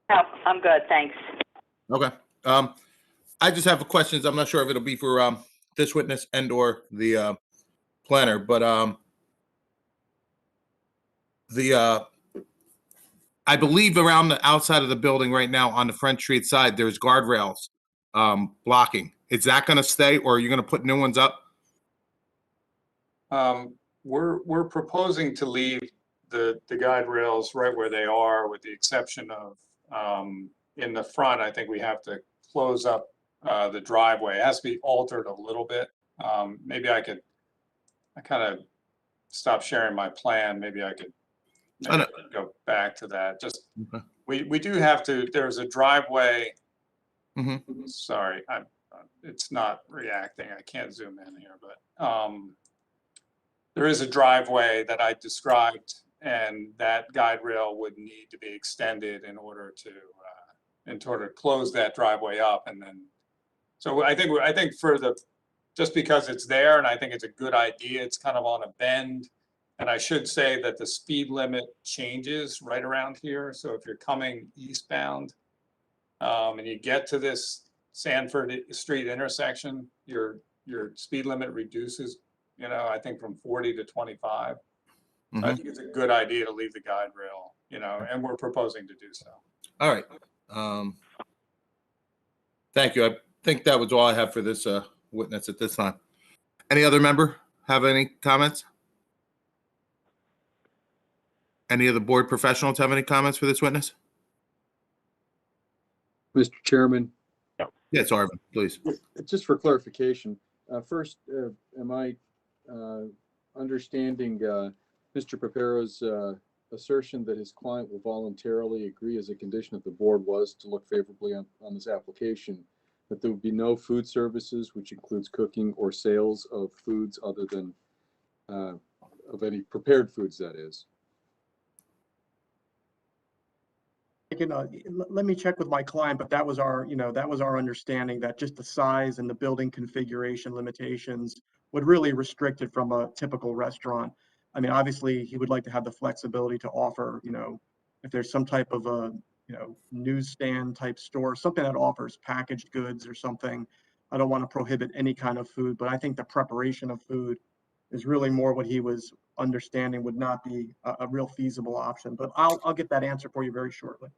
No, I'm good, thanks. Okay. I just have questions. I'm not sure if it'll be for this witness and or the planner, but I believe around the outside of the building right now on the Front Street side, there's guardrails blocking. Is that going to stay, or are you going to put new ones up? We're proposing to leave the guide rails right where they are, with the exception of in the front. I think we have to close up the driveway. It has to be altered a little bit. Maybe I kind of stopped sharing my plan. Maybe I could go back to that. Just Okay. we do have to. There's a driveway. Mm-hmm. Sorry, it's not reacting. I can't zoom in here, but there is a driveway that I described, and that guide rail would need to be extended in order to close that driveway up. And then, so I think just because it's there, and I think it's a good idea, it's kind of on a bend. And I should say that the speed limit changes right around here. So if you're coming eastbound and you get to this Sanford Street intersection, your speed limit reduces, I think from 40 to 25. Mm-hmm. So I think it's a good idea to leave the guide rail, and we're proposing to do so. All right. Thank you. I think that was all I have for this witness at this time. Any other member have any comments? Any of the board professionals have any comments for this witness? Mr. Chairman. Yes, Arvin, please. Just for clarification, first, am I understanding Mr. Papero's assertion that his client will voluntarily agree as a condition of the board was to look favorably on this application, that there would be no food services, which includes cooking or sales of foods other than of any prepared foods, that is? Let me check with my client, but that was our understanding, that just the size and the building configuration limitations would really restrict it from a typical restaurant. I mean, obviously, he would like to have the flexibility to offer, if there's some type of a, newsstand type store, something that offers packaged goods or something. I don't want to prohibit any kind of food, but I think the preparation of food is really more what he was understanding would not be a real feasible option. But I'll get that answer for you very shortly.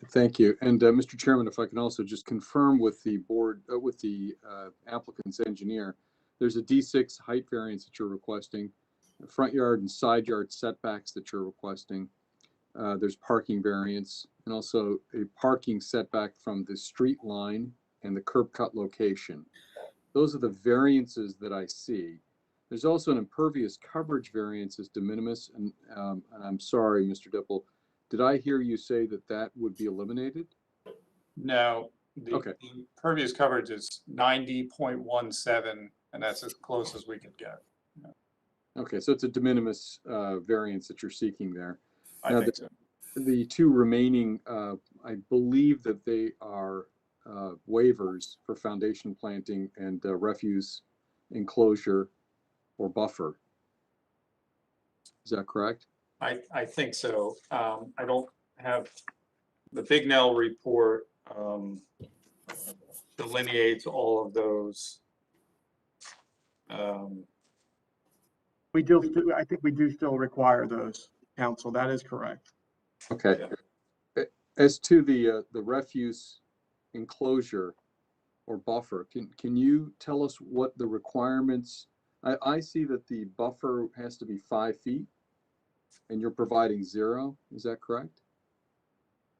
Thank you. And Mr. Chairman, if I can also just confirm with the board, with the applicant's engineer, there's a D6 height variance that you're requesting, front yard and side yard setbacks that you're requesting, there's parking variance, and also a parking setback from the street line and the curb cut location. Those are the variances that I see. There's also an impervious coverage variance as de minimis, and I'm sorry, Mr. Dipple, did I hear you say that that would be eliminated? No, Okay. the impervious coverage is 90.17, and that's as close as we could get. Okay, so it's a de minimis variance that you're seeking there. I Now, think so. The two remaining, I believe that they are waivers for foundation planting and refuse enclosure or buffer. Is that correct? I think so. I don't have, the Big Nell report delineates all of those. We do, I think we do still require those, counsel. That is correct. Okay. As to the refuse enclosure or buffer, can you tell us what the requirements? I see that the buffer has to be 5 feet, and you're providing 0. Is that correct?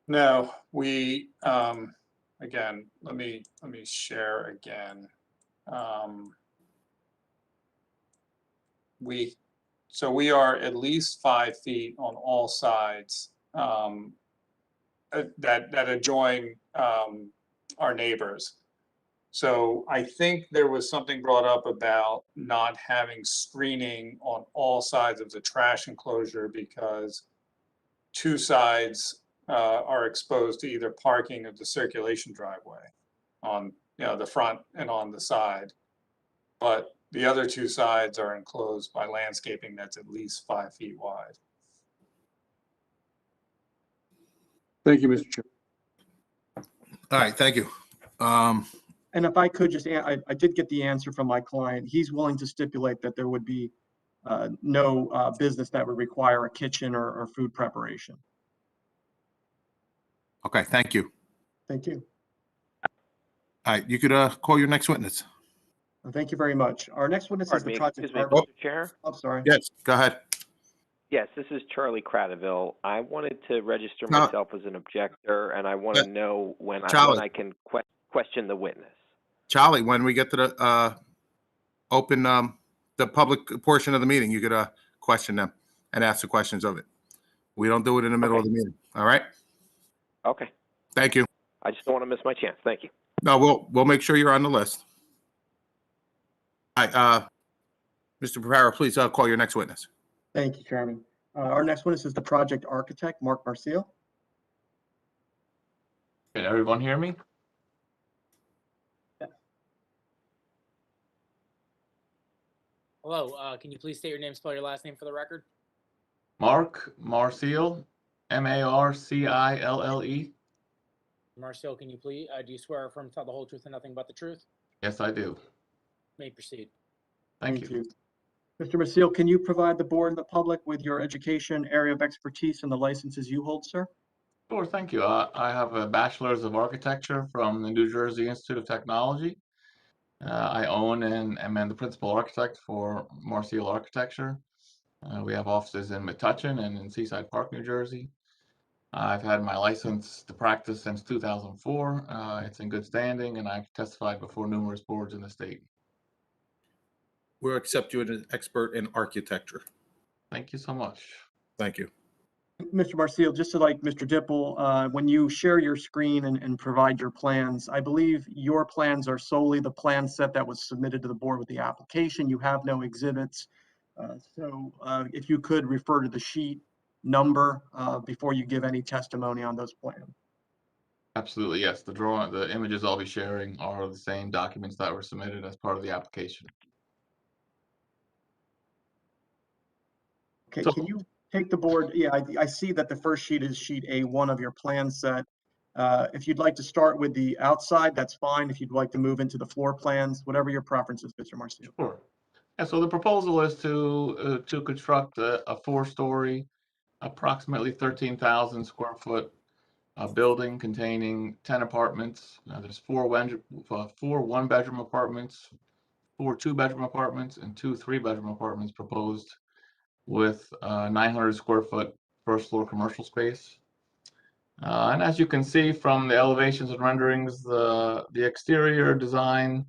No, we again, let me share again. We are at least 5 feet on all sides that adjoin our neighbors. So I think there was something brought up about not having screening on all sides of the trash enclosure because 2 sides are exposed to either parking or the circulation driveway on the front and on the side. But the other 2 sides are enclosed by landscaping that's at least 5 feet wide. Thank you, Mr. Chair. All right, thank you. And if I could just, I did get the answer from my client. He's willing to stipulate that there would be no business that would require a kitchen or food preparation. Okay, thank you. Thank you. All right, you could call your next witness. Thank you very much. Our next witness is Pardon the me, project. excuse me, Oh. Mr. Chair. I'm sorry. Yes, go ahead. Yes, this is Charlie Cradaville. I wanted to register No. myself as an objector, and I want to know when Charlie. I can question the witness. Charlie, when we get to the open the public portion of the meeting, you could question them and ask the questions of it. We don't do it in the middle of the meeting. All right? Okay. Thank you. I just don't want to miss my chance. Thank you. No, we'll make sure you're on the list. All right, Mr. Preparo, please call your next witness. Thank you, Chairman. Our next witness is the project architect, Mark Marcio. Can everyone hear me? Hello, can you please state your name, spell your last name for the record? Mark Marcial, Marcille. Marcel, can you please, do you swear or affirm to tell the whole truth and nothing but the truth? Yes, I do. May proceed. Thank you. Mr. Marcio, can you provide the board and the public with your education, area of expertise, and the licenses you hold, sir? Sure, thank you. I have a bachelor's of architecture from the New Jersey Institute of Technology. I own and am the principal architect for Marcial Architecture. We have offices in Metuchen and in Seaside Park, New Jersey. I've had my license to practice since 2004. It's in good standing, and I've testified before numerous boards in the state. We'll accept you as an expert in architecture. Thank you so much. Thank you. Mr. Marcio, just like Mr. Dipple, when you share your screen and provide your plans, I believe your plans are solely the plan set that was submitted to the board with the application. You have no exhibits. So if you could refer to the sheet number before you give any testimony on those plans. Absolutely, yes. The images I'll be sharing are the same documents that were submitted as part of the application. Okay, So- can you take the board? Yeah, I see that the first sheet is sheet A1 of your plan set. If you'd like to start with the outside, that's fine. If you'd like to move into the floor plans, whatever your preference is, Mr. Marcio. Sure. And so the proposal is to construct a 4-story, approximately 13,000 square foot building containing 10 apartments. There's 4 one-bedroom apartments, 4 two-bedroom apartments, and 2 3-bedroom apartments proposed with 900 square foot first floor commercial space. And as you can see from the elevations and renderings, the exterior design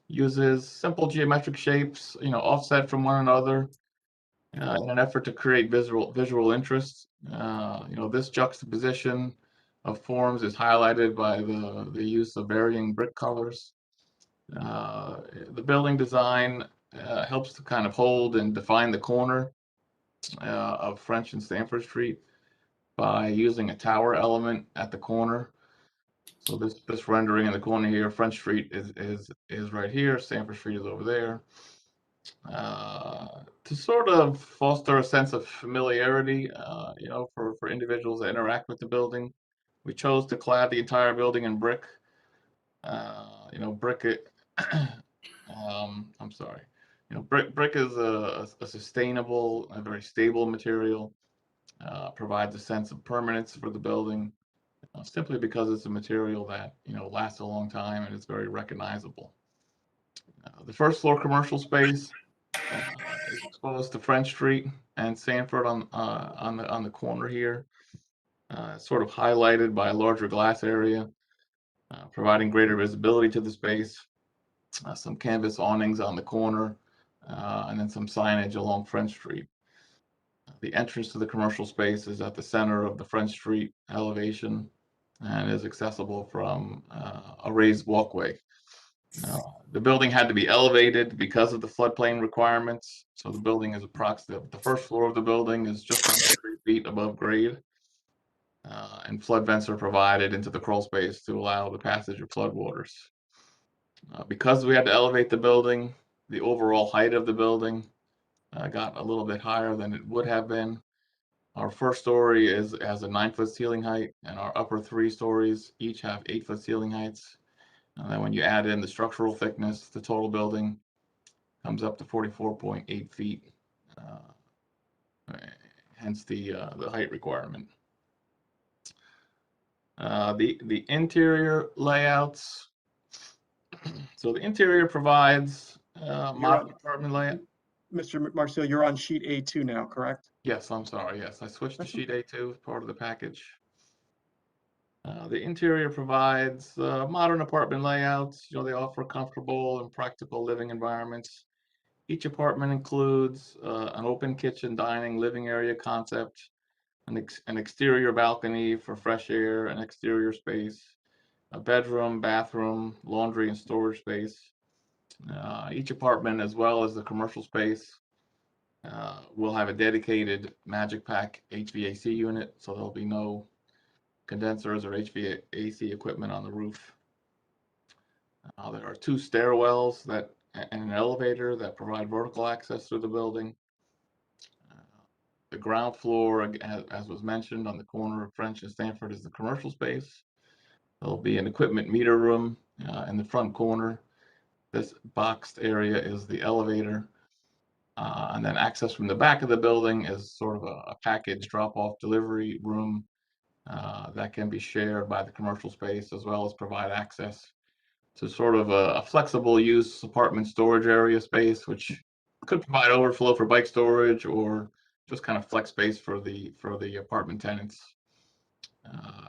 uses simple geometric shapes, offset from one another, in an effort to create visual interest. This juxtaposition of forms is highlighted by the use of varying brick colors. The building design helps to kind of hold and define the corner of French and Stanford Street by using a tower element at the corner. So this rendering in the corner here, French Street is right here, Stanford Street is over there. To sort of foster a sense of familiarity, for individuals that interact with the building, we chose to clad the entire building in brick. I'm sorry. Brick is a sustainable, a very stable material. Provides a sense of permanence for the building, simply because it's a material that lasts a long time and it's very recognizable. The first floor commercial space is exposed to French Street and Sanford on the corner here, sort of highlighted by a larger glass area, providing greater visibility to the space. Some canvas awnings on the corner, and then some signage along French Street. The entrance to the commercial space is at the center of the French Street elevation and is accessible from a raised walkway. The building had to be elevated because of the floodplain requirements. So the building is the first floor of the building is just under 3 feet above grade. And flood vents are provided into the crawl space to allow the passage of floodwaters. Because we had to elevate the building, the overall height of the building got a little bit higher than it would have been. Our first story has a 9-foot ceiling height, and our upper 3 stories each have 8-foot ceiling heights. And then when you add in the structural thickness, the total building comes up to 44.8 feet, hence the height requirement. The interior layouts. So the interior provides modern apartment layout. Mr. Marcel, you're on sheet A2 now, correct? Yes, I'm sorry. Yes, I switched to sheet A2 as part of the package. The interior provides modern apartment layouts. They offer comfortable and practical living environments. Each apartment includes an open kitchen, dining, living area concept, an exterior balcony for fresh air and exterior space, a bedroom, bathroom, laundry, and storage space. Each apartment, as well as the commercial space, will have a dedicated Magic Pack HVAC unit, so there'll be no condensers or HVAC equipment on the roof. There are 2 stairwells and an elevator that provide vertical access through the building. The ground floor, as was mentioned, on the corner of French and Stanford is the commercial space. There'll be an equipment meter room in the front corner. This boxed area is the elevator. And then access from the back of the building is sort of a package drop-off delivery room that can be shared by the commercial space, as well as provide access to sort of a flexible use apartment storage area space, which could provide overflow for bike storage or just kind of flex space for the apartment tenants.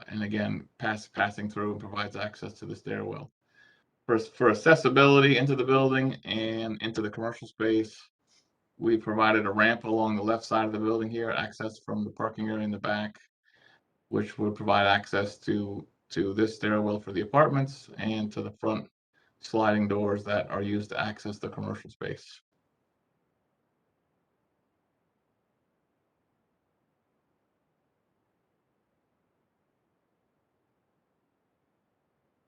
And again, passing through and provides access to the stairwell. For accessibility into the building and into the commercial space, we provided a ramp along the left side of the building here, access from the parking area in the back, which would provide access to this stairwell for the apartments and to the front sliding doors that are used to access the commercial space.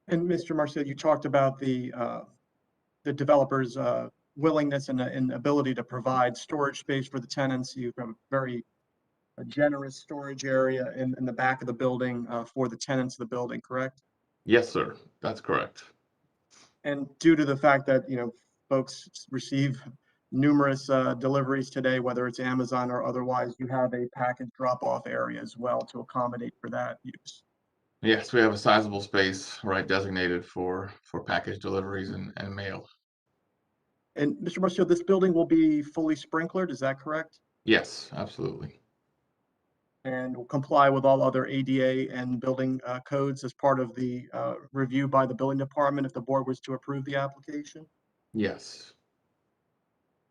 And Mr. Marcel, you talked about the developer's willingness and ability to provide storage space for the tenants. You have a generous storage area in the back of the building for the tenants of the building, correct? Yes, sir. That's correct. And due to the fact that, folks receive numerous deliveries today, whether it's Amazon or otherwise, you have a package drop-off area as well to accommodate for that use. Yes, we have a sizable space designated for package deliveries and mail. And Mr. Marcel, this building will be fully sprinklered, is that correct? Yes, absolutely. and will comply with all other ADA and building codes as part of the review by the building department if the board was to approve the application? Yes.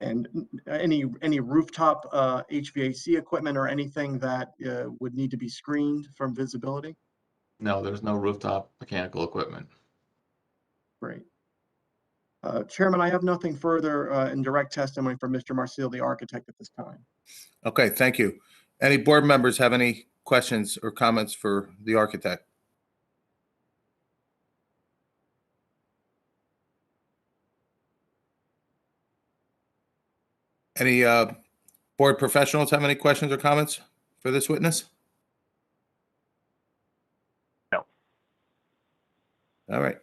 And any rooftop HVAC equipment or anything that would need to be screened from visibility? No, there's no rooftop mechanical equipment. Great. Chairman, I have nothing further in direct testimony from Mr. Marcil, the architect, at this time. Okay, thank you. Any board members have any questions or comments for the architect? Any board professionals have any questions or comments for this witness? No. All right.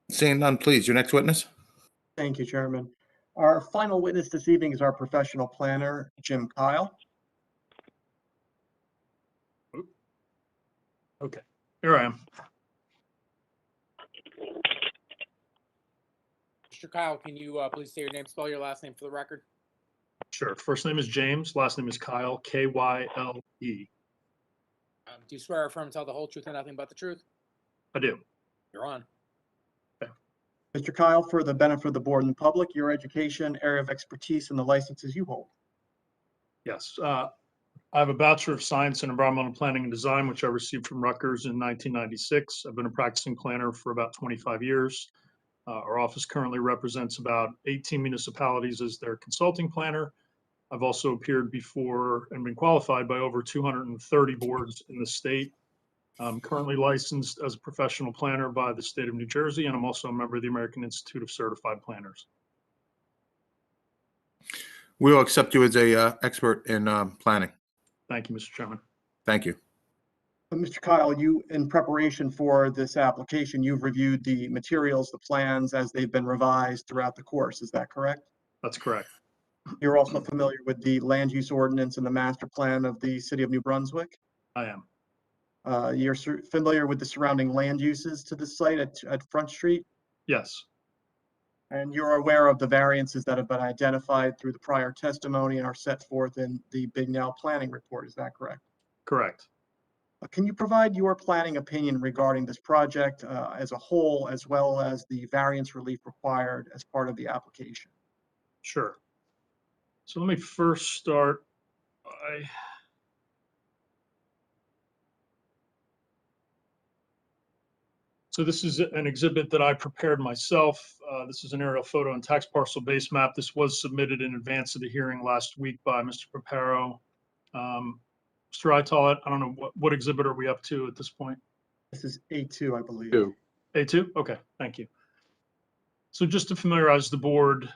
Seeing none, please, your next witness. Thank you, Chairman. Our final witness this evening is our professional planner, Jim Kyle. Okay, here I am. Mr. Kyle, can you please say your name, spell your last name for the record? Sure. First name is James, last name is Kyle, K-Y-L-E. Do you swear or affirm to tell the whole truth and nothing but the truth? I do. You're on. Mr. Kyle, for the benefit of the board and the public, your education, area of expertise, and the licenses you hold. Yes. I have a Bachelor of Science in Environmental Planning and Design, which I received from Rutgers in 1996. I've been a practicing planner for about 25 years. Our office currently represents about 18 municipalities as their consulting planner. I've also appeared before and been qualified by over 230 boards in the state. I'm currently licensed as a professional planner by the state of New Jersey, and I'm also a member of the American Institute of Certified Planners. We'll accept you as a expert in planning. Thank you, Mr. Chairman. Thank you. Mr. Kyle, you, in preparation for this application, you've reviewed the materials, the plans as they've been revised throughout the course. Is that correct? That's correct. You're also familiar with the land use ordinance and the master plan of the city of New Brunswick? I am. You're familiar with the surrounding land uses to the site at Front Street? Yes. And you're aware of the variances that have been identified through the prior testimony and are set forth in the Big Now planning report. Is that correct? Correct. Can you provide your planning opinion regarding this project as a whole, as well as the variance relief required as part of the application? Sure. So let me first start by so this is an exhibit that I prepared myself. This is an aerial photo and tax parcel base map. This was submitted in advance of the hearing last week by Mr. Paparo. Mr. Ital, I don't know, what exhibit are we up to at this point? This is A2, I believe. A2? Okay, thank you. So just to familiarize the board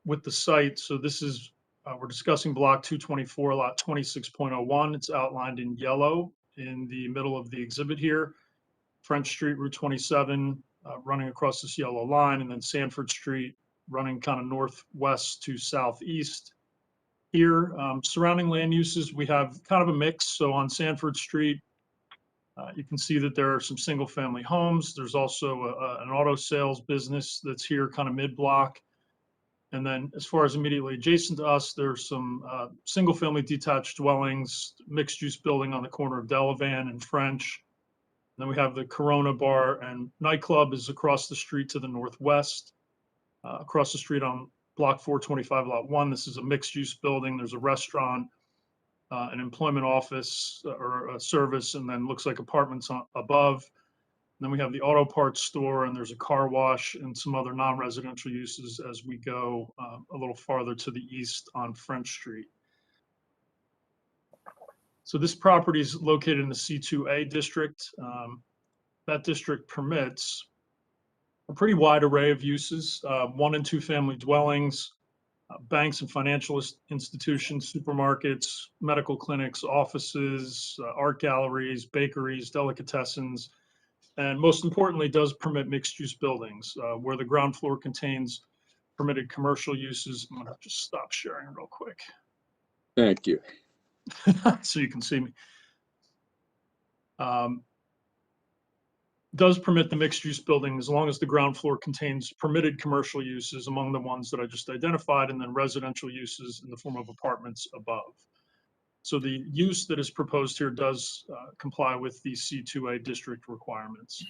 with the site, so this is, we're discussing block 224, lot 26.01. It's outlined in yellow in the middle of the exhibit here. French Street, Route 27, running across this yellow line, and then Sanford Street running kind of northwest to southeast. Here, surrounding land uses, we have kind of a mix. So on Sanford Street, you can see that there are some single family homes. There's also an auto sales business that's here kind of mid-block. And then as far as immediately adjacent to us, there's some single family detached dwellings, mixed use building on the corner of Delavan and French. Then we have the Corona Bar and Nightclub is across the street to the northwest. Across the street on block 425, lot 1, this is a mixed use building. There's a restaurant, an employment office or a service, and then looks like apartments above. And then we have the auto parts store, and there's a car wash and some other non-residential uses as we go a little farther to the east on French Street. So this property is located in the C2A district. That district permits a pretty wide array of uses, 1 and 2 family dwellings, banks and financial institutions, supermarkets, medical clinics, offices, art galleries, bakeries, delicatessens, and most importantly, does permit mixed use buildings where the ground floor contains permitted commercial uses. I'm gonna just stop sharing real quick. Thank you. So you can see me. Does permit the mixed use building as long as the ground floor contains permitted commercial uses among the ones that I just identified, and then residential uses in the form of apartments above. So the use that is proposed here does comply with the C2A district requirements.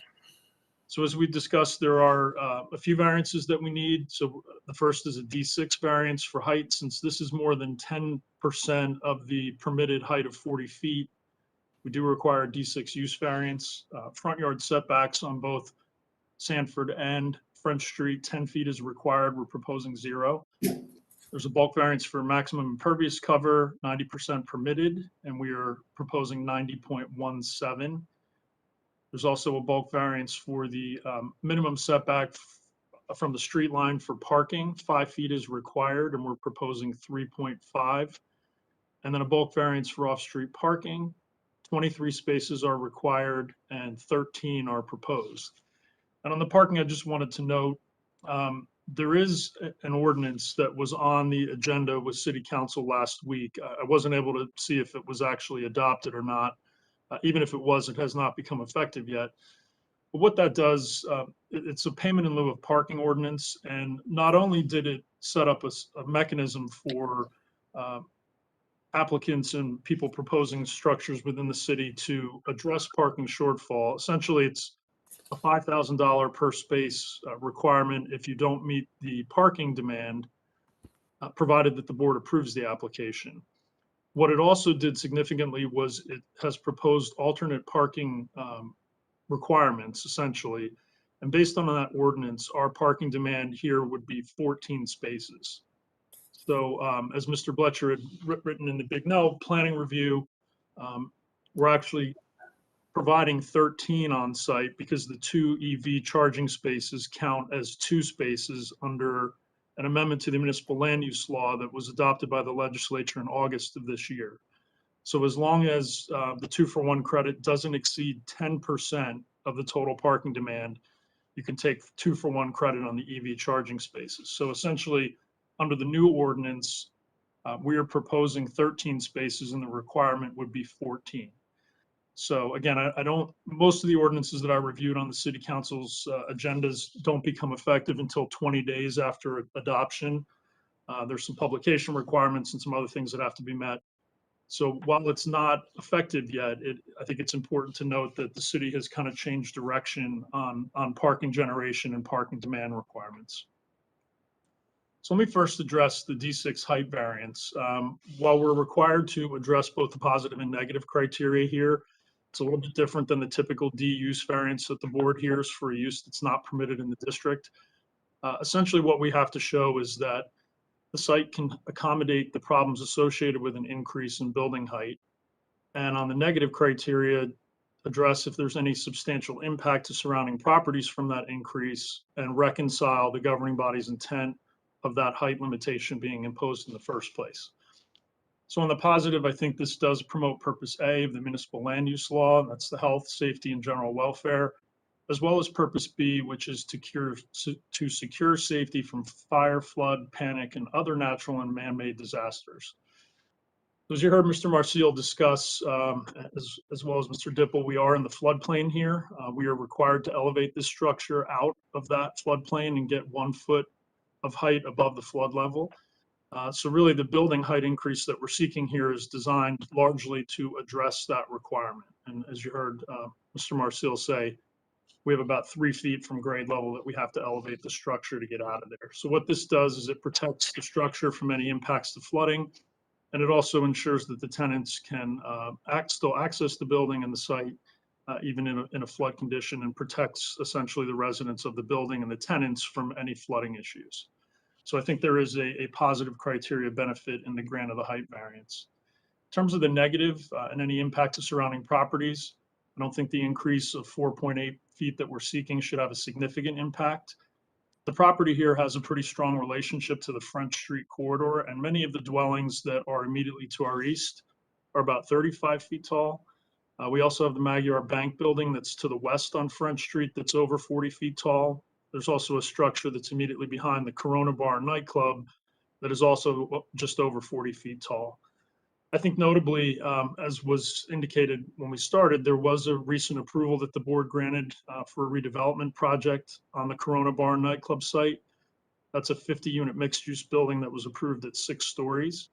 So as we discussed, there are a few variances that we need. So the first is a D6 variance for height. Since this is more than 10% of the permitted height of 40 feet, we do require a D6 use variance. Front yard setbacks on both Sanford and French Street, 10 feet is required. We're proposing 0. There's a bulk variance for maximum impervious cover, 90% permitted, and we are proposing 90.17. There's also a bulk variance for the minimum setback from the street line for parking. 5 feet is required, and we're proposing 3.5. And then a bulk variance for off-street parking. 23 spaces are required, and 13 are proposed. And on the parking, I just wanted to note, there is an ordinance that was on the agenda with City Council last week. I wasn't able to see if it was actually adopted or not. Even if it was, it has not become effective yet. But what that does, it's a payment in lieu of parking ordinance. And not only did it set up a mechanism for applicants and people proposing structures within the city to address parking shortfall. Essentially, it's a $5,000 per space requirement if you don't meet the parking demand, provided that the board approves the application. What it also did significantly was it has proposed alternate parking requirements, essentially. And based on that ordinance, our parking demand here would be 14 spaces. So as Mr. Bletcher had written in the Big No planning review, we're actually providing 13 on site because the 2 EV charging spaces count as 2 spaces under an amendment to the municipal land use law that was adopted by the legislature in August of this year. So as long as the 2-for-1 credit doesn't exceed 10% of the total parking demand, you can take 2-for-1 credit on the EV charging spaces. So essentially, under the new ordinance, we are proposing 13 spaces and the requirement would be 14. So again, most of the ordinances that I reviewed on the city council's agendas don't become effective until 20 days after adoption. There's some publication requirements and some other things that have to be met. So while it's not effective yet, I think it's important to note that the city has kind of changed direction on parking generation and parking demand requirements. So let me first address the D6 height variance. While we're required to address both the positive and negative criteria here, it's a little bit different than the typical D use variance that the board hears for a use that's not permitted in the district. Essentially, what we have to show is that the site can accommodate the problems associated with an increase in building height. And on the negative criteria, address if there's any substantial impact to surrounding properties from that increase and reconcile the governing body's intent of that height limitation being imposed in the first place. So on the positive, I think this does promote purpose A of the municipal land use law. That's the health, safety, and general welfare, as well as purpose B, which is to secure safety from fire, flood, panic, and other natural and man-made disasters. As you heard Mr. Marcial discuss, as well as Mr. Dipple, we are in the floodplain here. We are required to elevate this structure out of that floodplain and get 1 foot of height above the flood level. So really the building height increase that we're seeking here is designed largely to address that requirement. And as you heard Mr. Marcial say, we have about 3 feet from grade level that we have to elevate the structure to get out of there. So what this does is it protects the structure from any impacts to flooding, and it also ensures that the tenants can still access the building and the site even in a flood condition, and protects essentially the residents of the building and the tenants from any flooding issues. So I think there is a positive criteria benefit in the grant of the height variance. In terms of the negative and any impact to surrounding properties, I don't think the increase of 4.8 feet that we're seeking should have a significant impact. The property here has a pretty strong relationship to the French Street corridor, and many of the dwellings that are immediately to our east are about 35 feet tall. We also have the Magyar Bank building that's to the west on French Street that's over 40 feet tall. There's also a structure that's immediately behind the Corona Bar nightclub that is also just over 40 feet tall. I think notably, as was indicated when we started, there was a recent approval that the board granted for a redevelopment project on the Corona Bar nightclub site. That's a 50-unit mixed-use building that was approved at 6 stories.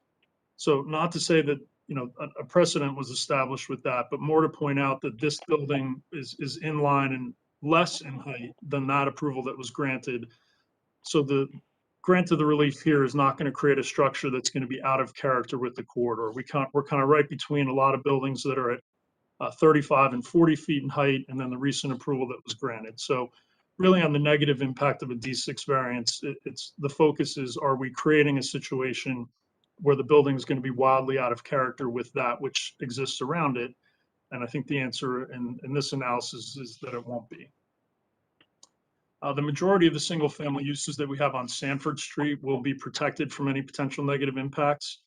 So not to say that a precedent was established with that, but more to point out that this building is in line and less in height than that approval that was granted. So the grant of the relief here is not going to create a structure that's going to be out of character with the corridor. We're kind of right between a lot of buildings that are at 35 and 40 feet in height, and then the recent approval that was granted. So really on the negative impact of a D6 variance, it's the focus is, are we creating a situation where the building is going to be wildly out of character with that which exists around it? And I think the answer in this analysis is that it won't be. The majority of the single family uses that we have on Sanford Street will be protected from any potential negative impacts.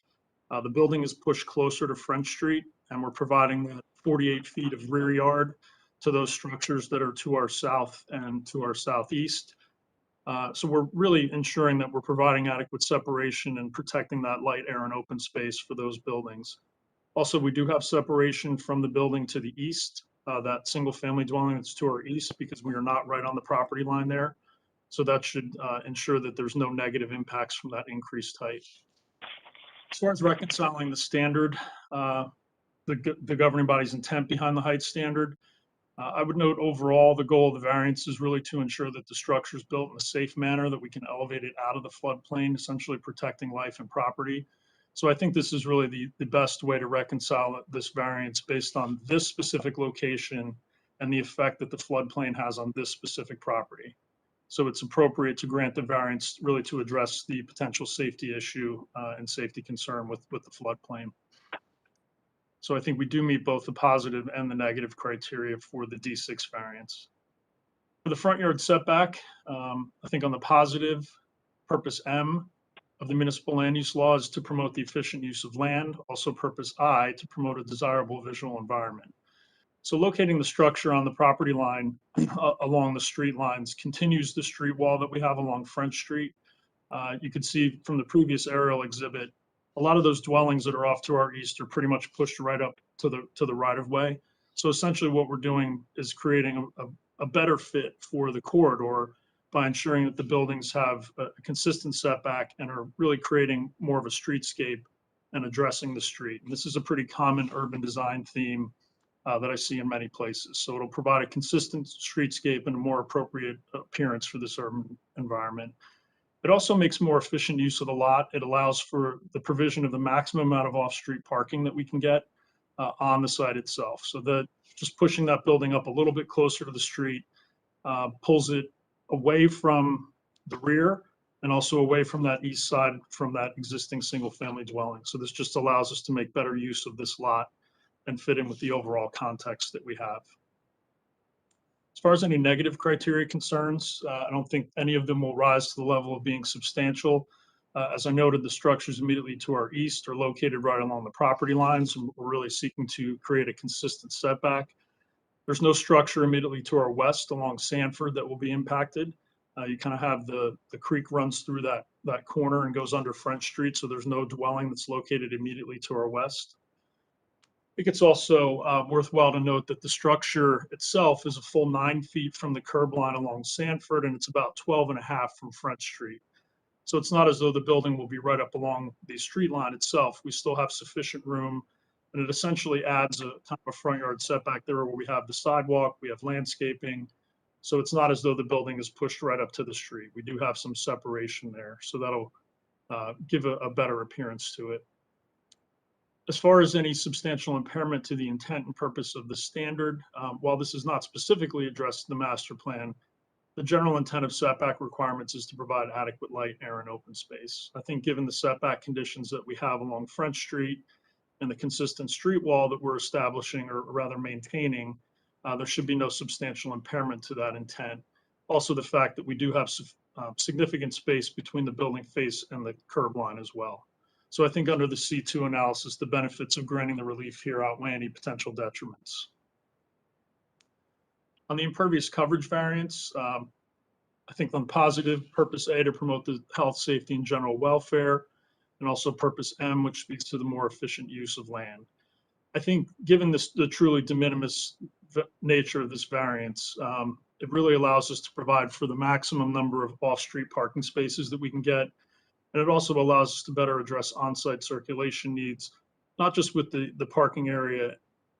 The building is pushed closer to French Street, and we're providing that 48 feet of rear yard to those structures that are to our south and to our southeast. So we're really ensuring that we're providing adequate separation and protecting that light, air, and open space for those buildings. Also, we do have separation from the building to the east, that single family dwelling that's to our east, because we are not right on the property line there. So that should ensure that there's no negative impacts from that increased height. As far as reconciling the standard, the governing body's intent behind the height standard, I would note overall the goal of the variance is really to ensure that the structure is built in a safe manner, that we can elevate it out of the floodplain, essentially protecting life and property. So I think this is really the best way to reconcile this variance based on this specific location and the effect that the floodplain has on this specific property. So it's appropriate to grant the variance really to address the potential safety issue and safety concern with the floodplain. So I think we do meet both the positive and the negative criteria for the D6 variance. For the front yard setback, I think on the positive, purpose M of the municipal land use law is to promote the efficient use of land. Also purpose I, to promote a desirable visual environment. So locating the structure on the property line along the street lines continues the street wall that we have along French Street. You can see from the previous aerial exhibit, a lot of those dwellings that are off to our east are pretty much pushed right up to the right of way. So essentially what we're doing is creating a better fit for the corridor by ensuring that the buildings have a consistent setback and are really creating more of a streetscape and addressing the street. And this is a pretty common urban design theme that I see in many places. So it'll provide a consistent streetscape and a more appropriate appearance for this urban environment. It also makes more efficient use of the lot. It allows for the provision of the maximum amount of off-street parking that we can get on the site itself. So that just pushing that building up a little bit closer to the street pulls it away from the rear and also away from that east side from that existing single family dwelling. So this just allows us to make better use of this lot and fit in with the overall context that we have. As far as any negative criteria concerns, I don't think any of them will rise to the level of being substantial. As I noted, the structures immediately to our east are located right along the property lines, and we're really seeking to create a consistent setback. There's no structure immediately to our west along Sanford that will be impacted. You kind of have the creek runs through that corner and goes under French Street, so there's no dwelling that's located immediately to our west. I think it's also worthwhile to note that the structure itself is a full 9 feet from the curb line along Sanford, and it's about 12.5 from French Street. So it's not as though the building will be right up along the street line itself. We still have sufficient room, and it essentially adds a kind of a front yard setback there where we have the sidewalk, we have landscaping. So it's not as though the building is pushed right up to the street. We do have some separation there, so that'll give a better appearance to it. As far as any substantial impairment to the intent and purpose of the standard, while this is not specifically addressed in the master plan, the general intent of setback requirements is to provide adequate light, air, and open space. I think given the setback conditions that we have along French Street and the consistent street wall that we're establishing, or rather maintaining, there should be no substantial impairment to that intent. Also, the fact that we do have significant space between the building face and the curb line as well. So I think under the C2 analysis, the benefits of granting the relief here outweigh any potential detriments. On the impervious coverage variance, I think on positive, purpose A, to promote the health, safety, and general welfare, and also purpose M, which speaks to the more efficient use of land. I think given the truly de minimis nature of this variance, it really allows us to provide for the maximum number of off-street parking spaces that we can get. And it also allows us to better address on-site circulation needs not just with the parking area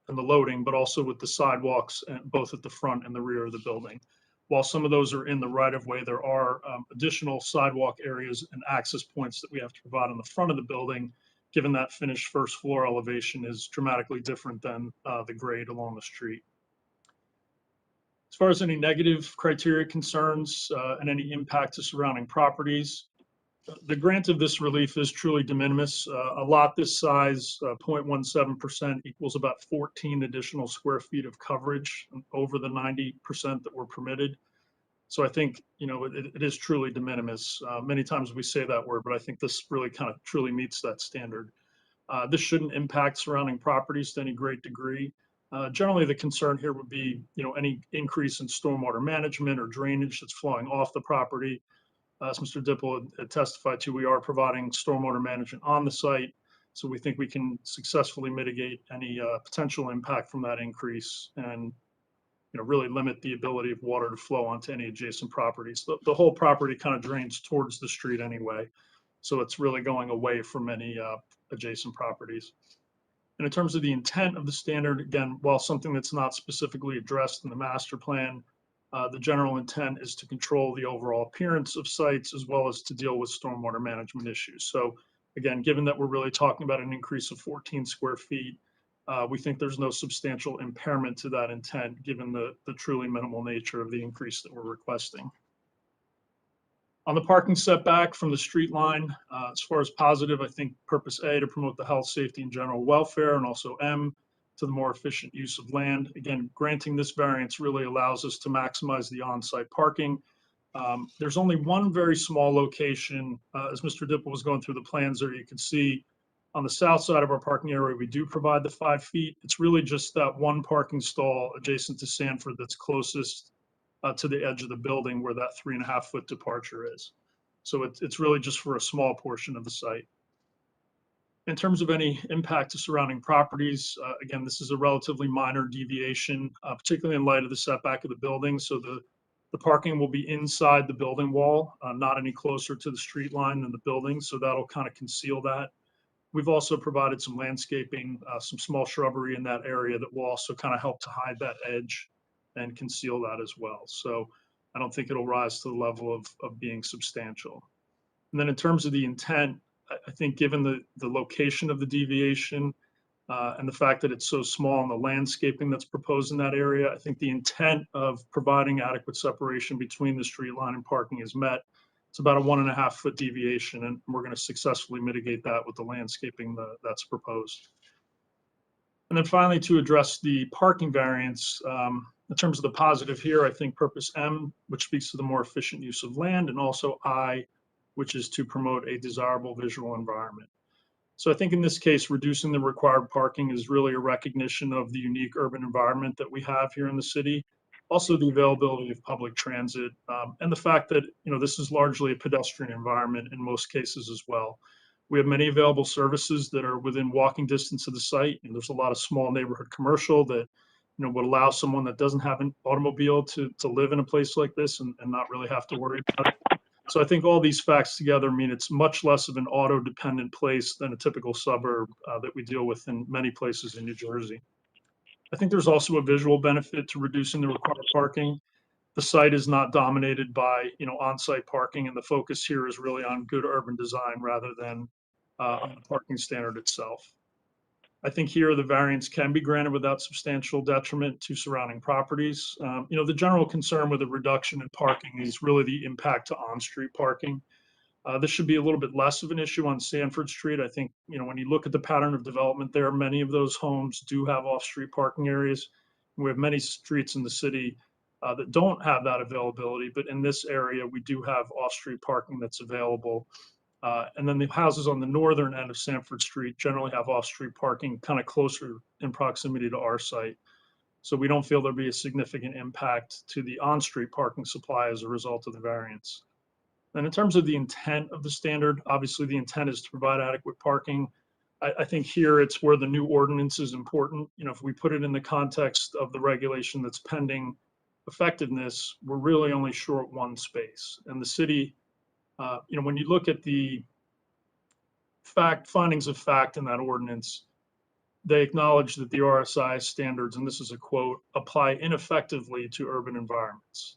and the loading, but also with the sidewalks, both at the front and the rear of the building. While some of those are in the right of way, there are additional sidewalk areas and access points that we have to provide on the front of the building, given that finished first floor elevation is dramatically different than the grade along the street. As far as any negative criteria concerns and any impact to surrounding properties, the grant of this relief is truly de minimis. A lot this size, 0.17%, equals about 14 additional square feet of coverage over the 90% that were permitted. So I think, it is truly de minimis. Many times we say that word, but I think this really kind of truly meets that standard. This shouldn't impact surrounding properties to any great degree. Generally, the concern here would be, any increase in stormwater management or drainage that's flowing off the property. As Mr. Dipple had testified to, we are providing stormwater management on the site, so we think we can successfully mitigate any potential impact from that increase and really limit the ability of water to flow onto any adjacent properties. The whole property kind of drains towards the street anyway, so it's really going away from any adjacent properties. And in terms of the intent of the standard, again, while something that's not specifically addressed in the master plan, the general intent is to control the overall appearance of sites as well as to deal with stormwater management issues. So again, given that we're really talking about an increase of 14 square feet, we think there's no substantial impairment to that intent given the truly minimal nature of the increase that we're requesting. On the parking setback from the street line, as far as positive, I think purpose A, to promote the health, safety, and general welfare, and also M, to the more efficient use of land. Again, granting this variance really allows us to maximize the on-site parking. There's only one very small location, as Mr. Dipple was going through the plans there, you can see on the south side of our parking area, we do provide the 5 feet. It's really just that one parking stall adjacent to Sanford that's closest to the edge of the building where that 3.5-foot departure is. So it's really just for a small portion of the site. In terms of any impact to surrounding properties, again, this is a relatively minor deviation, particularly in light of the setback of the building. So the parking will be inside the building wall, not any closer to the street line than the building. So that'll kind of conceal that. We've also provided some landscaping, some small shrubbery in that area that will also kind of help to hide that edge and conceal that as well. So I don't think it'll rise to the level of being substantial. And then in terms of the intent, I think given the location of the deviation and the fact that it's so small and the landscaping that's proposed in that area, I think the intent of providing adequate separation between the street line and parking is met. It's about a 1.5-foot deviation, and we're going to successfully mitigate that with the landscaping that's proposed. And then finally, to address the parking variance, in terms of the positive here, I think purpose M, which speaks to the more efficient use of land, and also I, which is to promote a desirable visual environment. So I think in this case, reducing the required parking is really a recognition of the unique urban environment that we have here in the city. Also the availability of public transit and the fact that, this is largely a pedestrian environment in most cases as well. We have many available services that are within walking distance of the site. And there's a lot of small neighborhood commercial that, would allow someone that doesn't have an automobile to live in a place like this and not really have to worry about it. So I think all these facts together mean it's much less of an auto-dependent place than a typical suburb that we deal with in many places in New Jersey. I think there's also a visual benefit to reducing the required parking. The site is not dominated by, on-site parking, and the focus here is really on good urban design rather than on the parking standard itself. I think here the variance can be granted without substantial detriment to surrounding properties. The general concern with a reduction in parking is really the impact to on-street parking. This should be a little bit less of an issue on Sanford Street. I think, when you look at the pattern of development there, many of those homes do have off-street parking areas. We have many streets in the city that don't have that availability, but in this area, we do have off-street parking that's available. And then the houses on the northern end of Sanford Street generally have off-street parking kind of closer in proximity to our site. So we don't feel there'll be a significant impact to the on-street parking supply as a result of the variance. And in terms of the intent of the standard, obviously the intent is to provide adequate parking. I think here it's where the new ordinance is important. If we put it in the context of the regulation that's pending effectiveness, we're really only short one space. And the city, when you look at the findings of fact in that ordinance, they acknowledge that the RSI standards, and this is a quote, apply ineffectively to urban environments.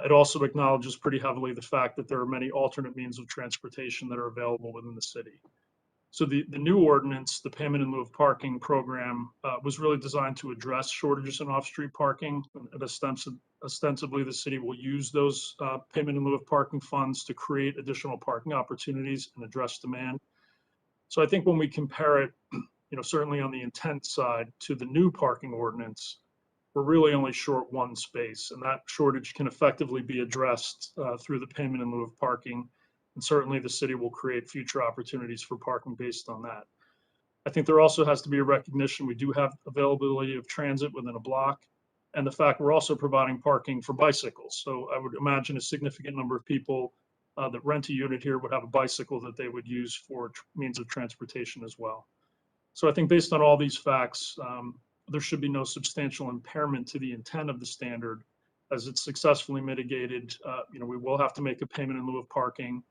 It also acknowledges pretty heavily the fact that there are many alternate means of transportation that are available within the city. So the new ordinance, the payment in lieu of parking program, was really designed to address shortages in off-street parking. And ostensibly, the city will use those payment in lieu of parking funds to create additional parking opportunities and address demand. So I think when we compare it, certainly on the intent side to the new parking ordinance, we're really only short one space, and that shortage can effectively be addressed through the payment in lieu of parking. And certainly the city will create future opportunities for parking based on that. I think there also has to be a recognition we do have availability of transit within a block, and the fact we're also providing parking for bicycles. So I would imagine a significant number of people that rent a unit here would have a bicycle that they would use for means of transportation as well. So I think based on all these facts, there should be no substantial impairment to the intent of the standard as it's successfully mitigated. We will have to make a payment in lieu of parking.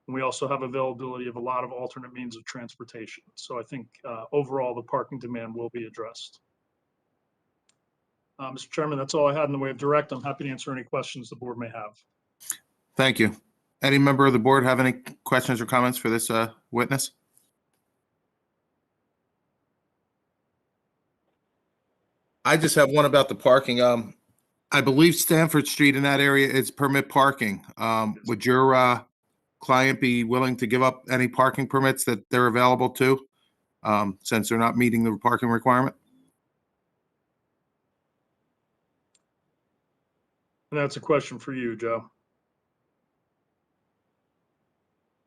And we also have availability of a lot of alternate means of transportation. So I think overall, the parking demand will be addressed. Mr. Chairman, that's all I had in the way of direct. I'm happy to answer any questions the board may have. Thank you. Any member of the board have any questions or comments for this witness? I just have one about the parking. I believe Stanford Street in that area is permit parking. Would your client be willing to give up any parking permits that they're available to, since they're not meeting the parking requirement? And that's a question for you, Joe.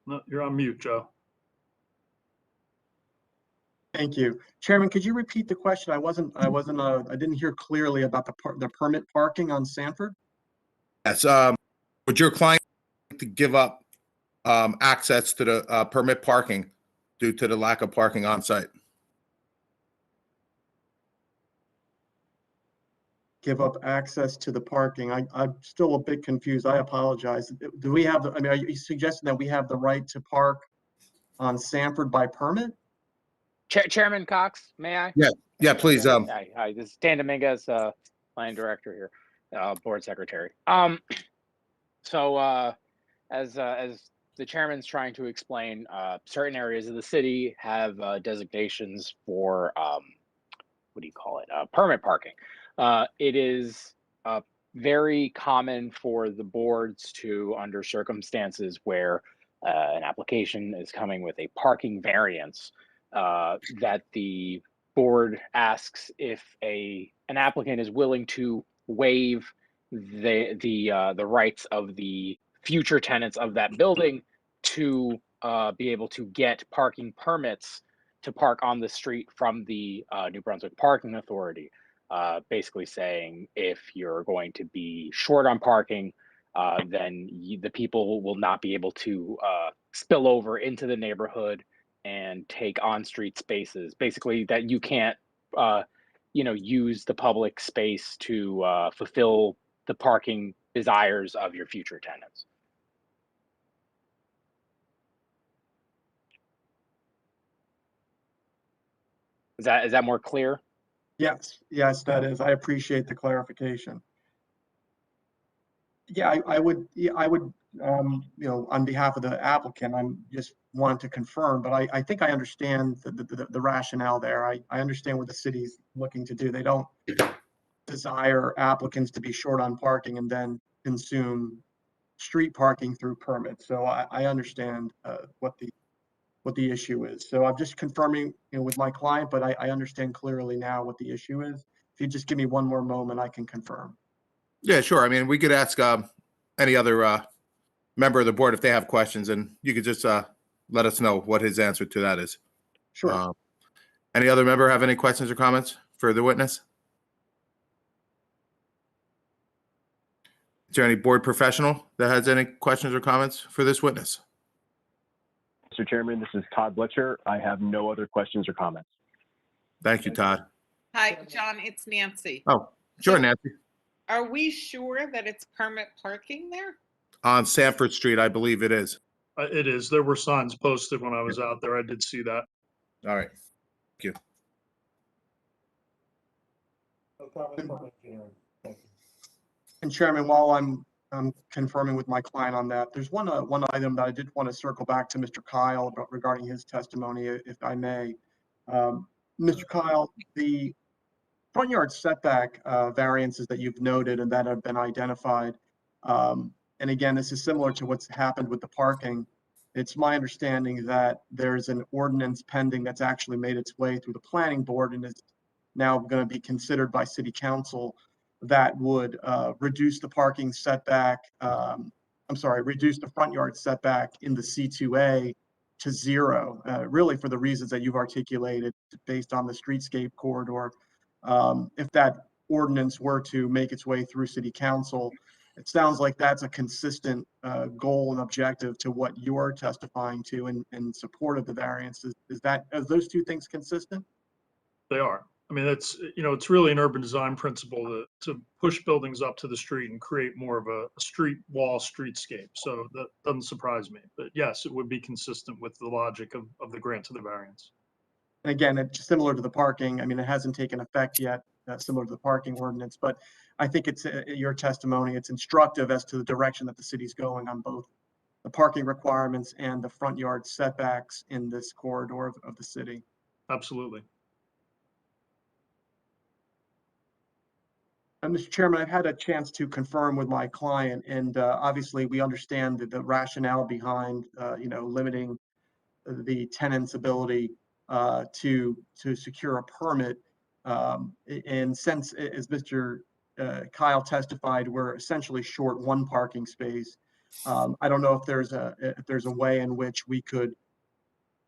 No, you're on mute, Joe. Thank you. Chairman, could you repeat the question? I didn't hear clearly about the permit parking on Sanford. Yes. Would your client like to give up access to the permit parking due to the lack of parking on site? Give up access to the parking. I'm still a bit confused. I apologize. Do we have, are you suggesting that we have the right to park on Sanford by permit? Chairman Cox, may I? Yeah, please. Hi, this is Dan Dominguez, planning director here, board secretary. So as the chairman's trying to explain, certain areas of the city have designations for what do you call it? Permit parking. It is very common for the boards to, under circumstances where an application is coming with a parking variance, that the board asks if an applicant is willing to waive the rights of the future tenants of that building to be able to get parking permits to park on the street from the New Brunswick Parking Authority. Basically saying if you're going to be short on parking, then the people will not be able to spill over into the neighborhood and take on-street spaces. Basically, that you can't, use the public space to fulfill the parking desires of your future tenants. Is that more clear? Yes, that is. I appreciate the clarification. Yeah, I would, on behalf of the applicant, I'm just want to confirm, but I think I understand the rationale there. I understand what the city's looking to do. They don't desire applicants to be short on parking and then consume street parking through permits. So I understand what the issue is. So I'm just confirming, with my client, but I understand clearly now what the issue is. If you just give me one more moment, I can confirm. Yeah, sure. I mean, we could ask any other member of the board if they have questions, and you could just let us know what his answer to that is. Sure. Any other member have any questions or comments for the witness? Is there any board professional that has any questions or comments for this witness? Mr. Chairman, this is Todd Bletcher. I have no other questions or comments. Thank you, Todd. Hi, John, it's Nancy. Oh, sure, Nancy. Are we sure that it's permit parking there? On Sanford Street, I believe it is. It is. There were signs posted when I was out there. I did see that. All right. Thank you. And Chairman, while I'm confirming with my client on that, there's one item that I did want to circle back to Mr. Kyle about regarding his testimony, if I may. Mr. Kyle, the front yard setback variances that you've noted and that have been identified, and again, this is similar to what's happened with the parking. It's my understanding that there's an ordinance pending that's actually made its way through the planning board and is now going to be considered by city council that would reduce the parking setback, reduce the front yard setback in the C2A to 0, really for the reasons that you've articulated based on the streetscape corridor. If that ordinance were to make its way through city council, it sounds like that's a consistent goal and objective to what you're testifying to in support of the variance. Are those two things consistent? They are. I mean, it's really an urban design principle to push buildings up to the street and create more of a street wall streetscape. So that doesn't surprise me. But yes, it would be consistent with the logic of the grant of the variance. And again, it's similar to the parking. I mean, it hasn't taken effect yet, similar to the parking ordinance, but I think it's your testimony. It's instructive as to the direction that the city's going on both the parking requirements and the front yard setbacks in this corridor of the city. Absolutely. Mr. Chairman, I've had a chance to confirm with my client, and obviously we understand the rationale behind, limiting the tenant's ability to secure a permit. And since, as Mr. Kyle testified, we're essentially short one parking space. I don't know if there's a way in which we could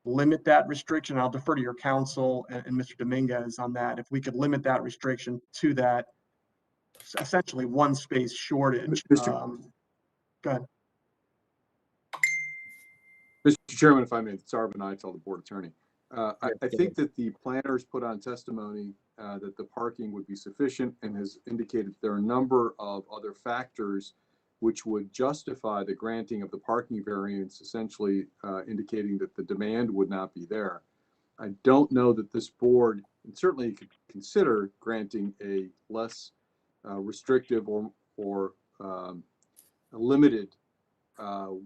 limit that restriction. I'll defer to your counsel and Mr. Dominguez on that. If we could limit that restriction to that, essentially one space shortage. Go ahead. Mr. Chairman, if I may, Sarb and I tell the board attorney. I think that the planners put on testimony that the parking would be sufficient and has indicated there are a number of other factors which would justify the granting of the parking variance, essentially indicating that the demand would not be there. I don't know that this board, and certainly could consider granting a less restrictive or limited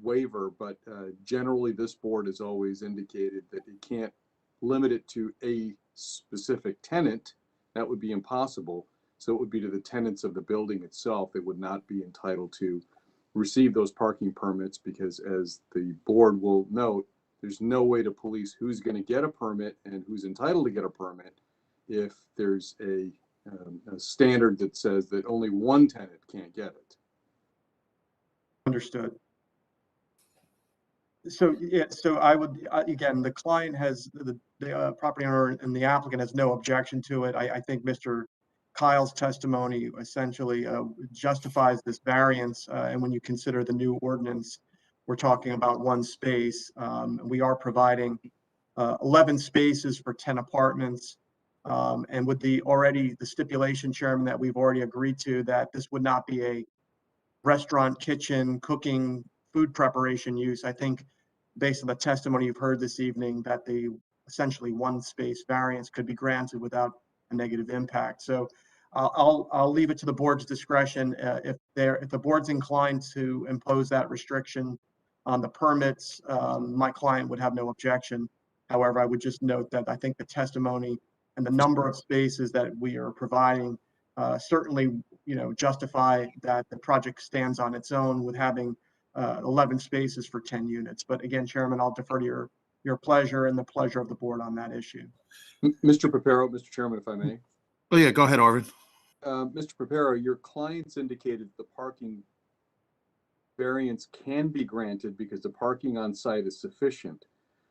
waiver, but generally this board has always indicated that it can't limit it to a specific tenant. That would be impossible. So it would be to the tenants of the building itself. They would not be entitled to receive those parking permits because, as the board will note, there's no way to police who's going to get a permit and who's entitled to get a permit if there's a standard that says that only one tenant can't get it. Understood. So yeah, so I would again, the client has the property owner and the applicant has no objection to it. I think Mr. Kyle's testimony essentially justifies this variance, and when you consider the new ordinance, we're talking about one space. We are providing 11 spaces for 10 apartments. And with the stipulation, Chairman, that we've already agreed to, that this would not be a restaurant, kitchen, cooking, food preparation use, I think based on the testimony you've heard this evening, that the essentially one space variance could be granted without a negative impact. So I'll leave it to the board's discretion. If the board's inclined to impose that restriction on the permits, my client would have no objection. However, I would just note that I think the testimony and the number of spaces that we are providing certainly, justify that the project stands on its own with having 11 spaces for 10 units. But again, Chairman, I'll defer to your pleasure and the pleasure of the board on that issue. Mr. Papero, Mr. Chairman, if I may. Oh yeah, go ahead, Arvin. Mr. Papero, your clients indicated the parking variance can be granted because the parking on site is sufficient.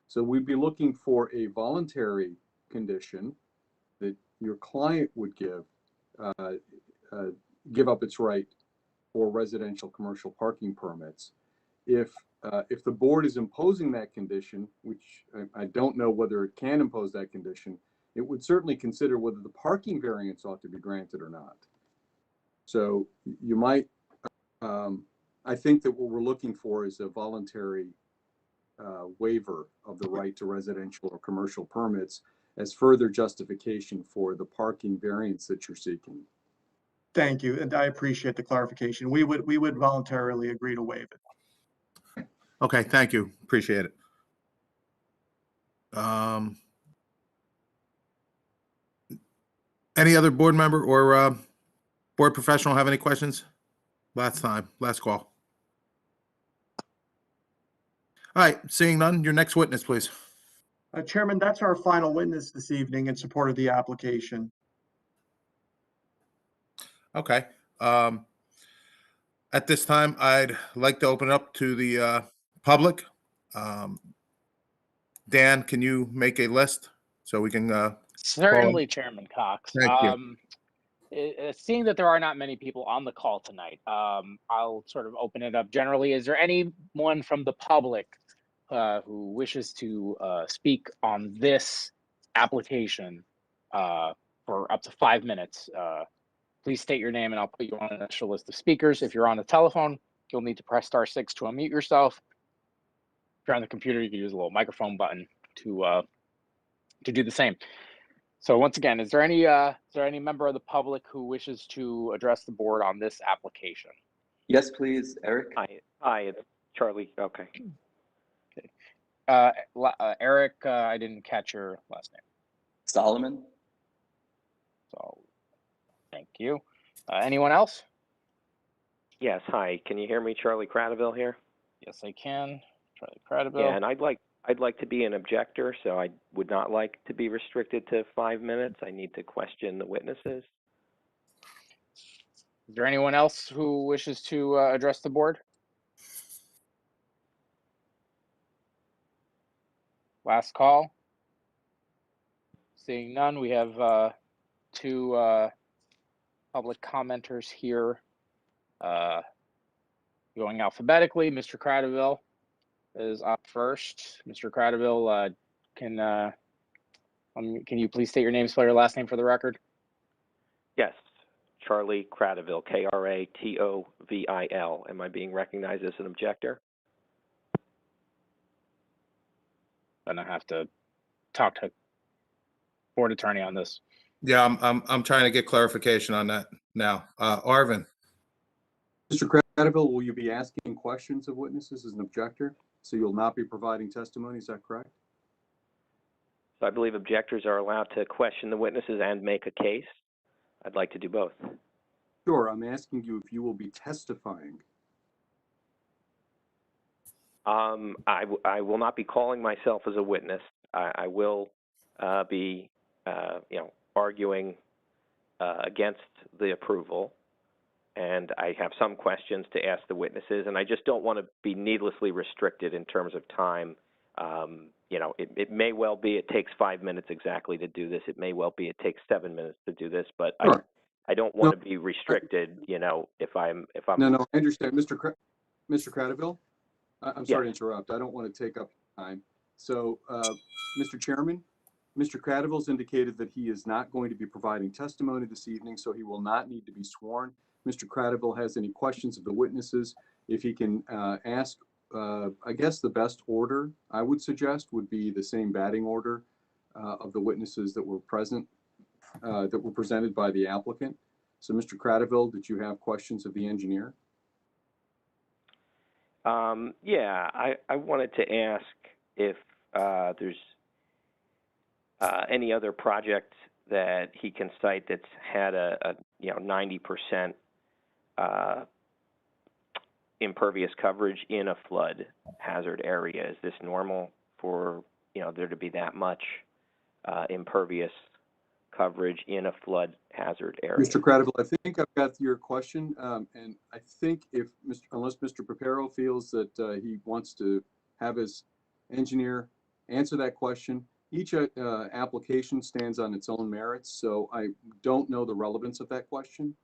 So we'd be looking for a voluntary condition that your client would give up its right for residential commercial parking permits. If the board is imposing that condition, which I don't know whether it can impose that condition, it would certainly consider whether the parking variance ought to be granted or not. So you might, I think that what we're looking for is a voluntary waiver of the right to residential or commercial permits as further justification for the parking variance that you're seeking. Thank you, and I appreciate the clarification. We would voluntarily agree to waive it. Okay, thank you. Appreciate it. Any other board member or board professional have any questions? Last call. All right, seeing none, your next witness, please. Chairman, that's our final witness this evening in support of the application. Okay. At this time, I'd like to open it up to the public. Dan, can you make a list so we can? Certainly, Chairman Cox. Thank you. Seeing that there are not many people on the call tonight, I'll sort of open it up generally. Is there anyone from the public who wishes to speak on this application for up to 5 minutes? Please state your name and I'll put you on an initial list of speakers. If you're on the telephone, you'll need to press *6 to unmute yourself. If you're on the computer, you can use a little microphone button to do the same. So once again, is there any member of the public who wishes to address the board on this application? Yes, please, Eric. Hi, it's Charlie. Okay. Eric, I didn't catch your last name. Solomon. So, thank you. Anyone else? Yes. Hi. Can you hear me? Charlie Cradaville here. Yes, I can. Charlie Cradaville. Yeah, and I'd like to be an objector, so I would not like to be restricted to 5 minutes. I need to question the witnesses. Is there anyone else who wishes to address the board? Last call. Seeing none, we have two public commenters here going alphabetically. Mr. Cradaville is up first. Mr. Cradaville, can you please state your name, spell your last name for the record? Yes, Charlie Cradaville, Kratovil. Am I being recognized as an objector? Then I have to talk to board attorney on this. Yeah, I'm trying to get clarification on that now. Arvin. Mr. Cradaville, will you be asking questions of witnesses as an objector? So you'll not be providing testimony, is that correct? So I believe objectors are allowed to question the witnesses and make a case. I'd like to do both. Sure, I'm asking you if you will be testifying. I will not be calling myself as a witness. I will be, arguing against the approval, and I have some questions to ask the witnesses, and I just don't want to be needlessly restricted in terms of time. It may well be it takes 5 minutes exactly to do this. It may well be it takes 7 minutes to do this, but Sure. I don't want to be restricted. If I'm. No, I understand, Mr. Cradaville. I'm sorry Yes. to interrupt. I don't want to take up time. So, Mr. Chairman, Mr. Cradaville's indicated that he is not going to be providing testimony this evening, so he will not need to be sworn. Mr. Cradaville has any questions of the witnesses, if he can ask, I guess the best order I would suggest would be the same batting order of the witnesses that were present, that were presented by the applicant. So, Mr. Cradaville, did you have questions of the engineer? I wanted to ask if there's any other project that he can cite that's had a 90% impervious coverage in a flood hazard area. Is this normal for there to be that much impervious coverage in a flood hazard area? Mr. Cradaville, I think I've got your question, and I think unless Mr. Papero feels that he wants to have his engineer answer that question, each application stands on its own merits, so I don't know the relevance of that question.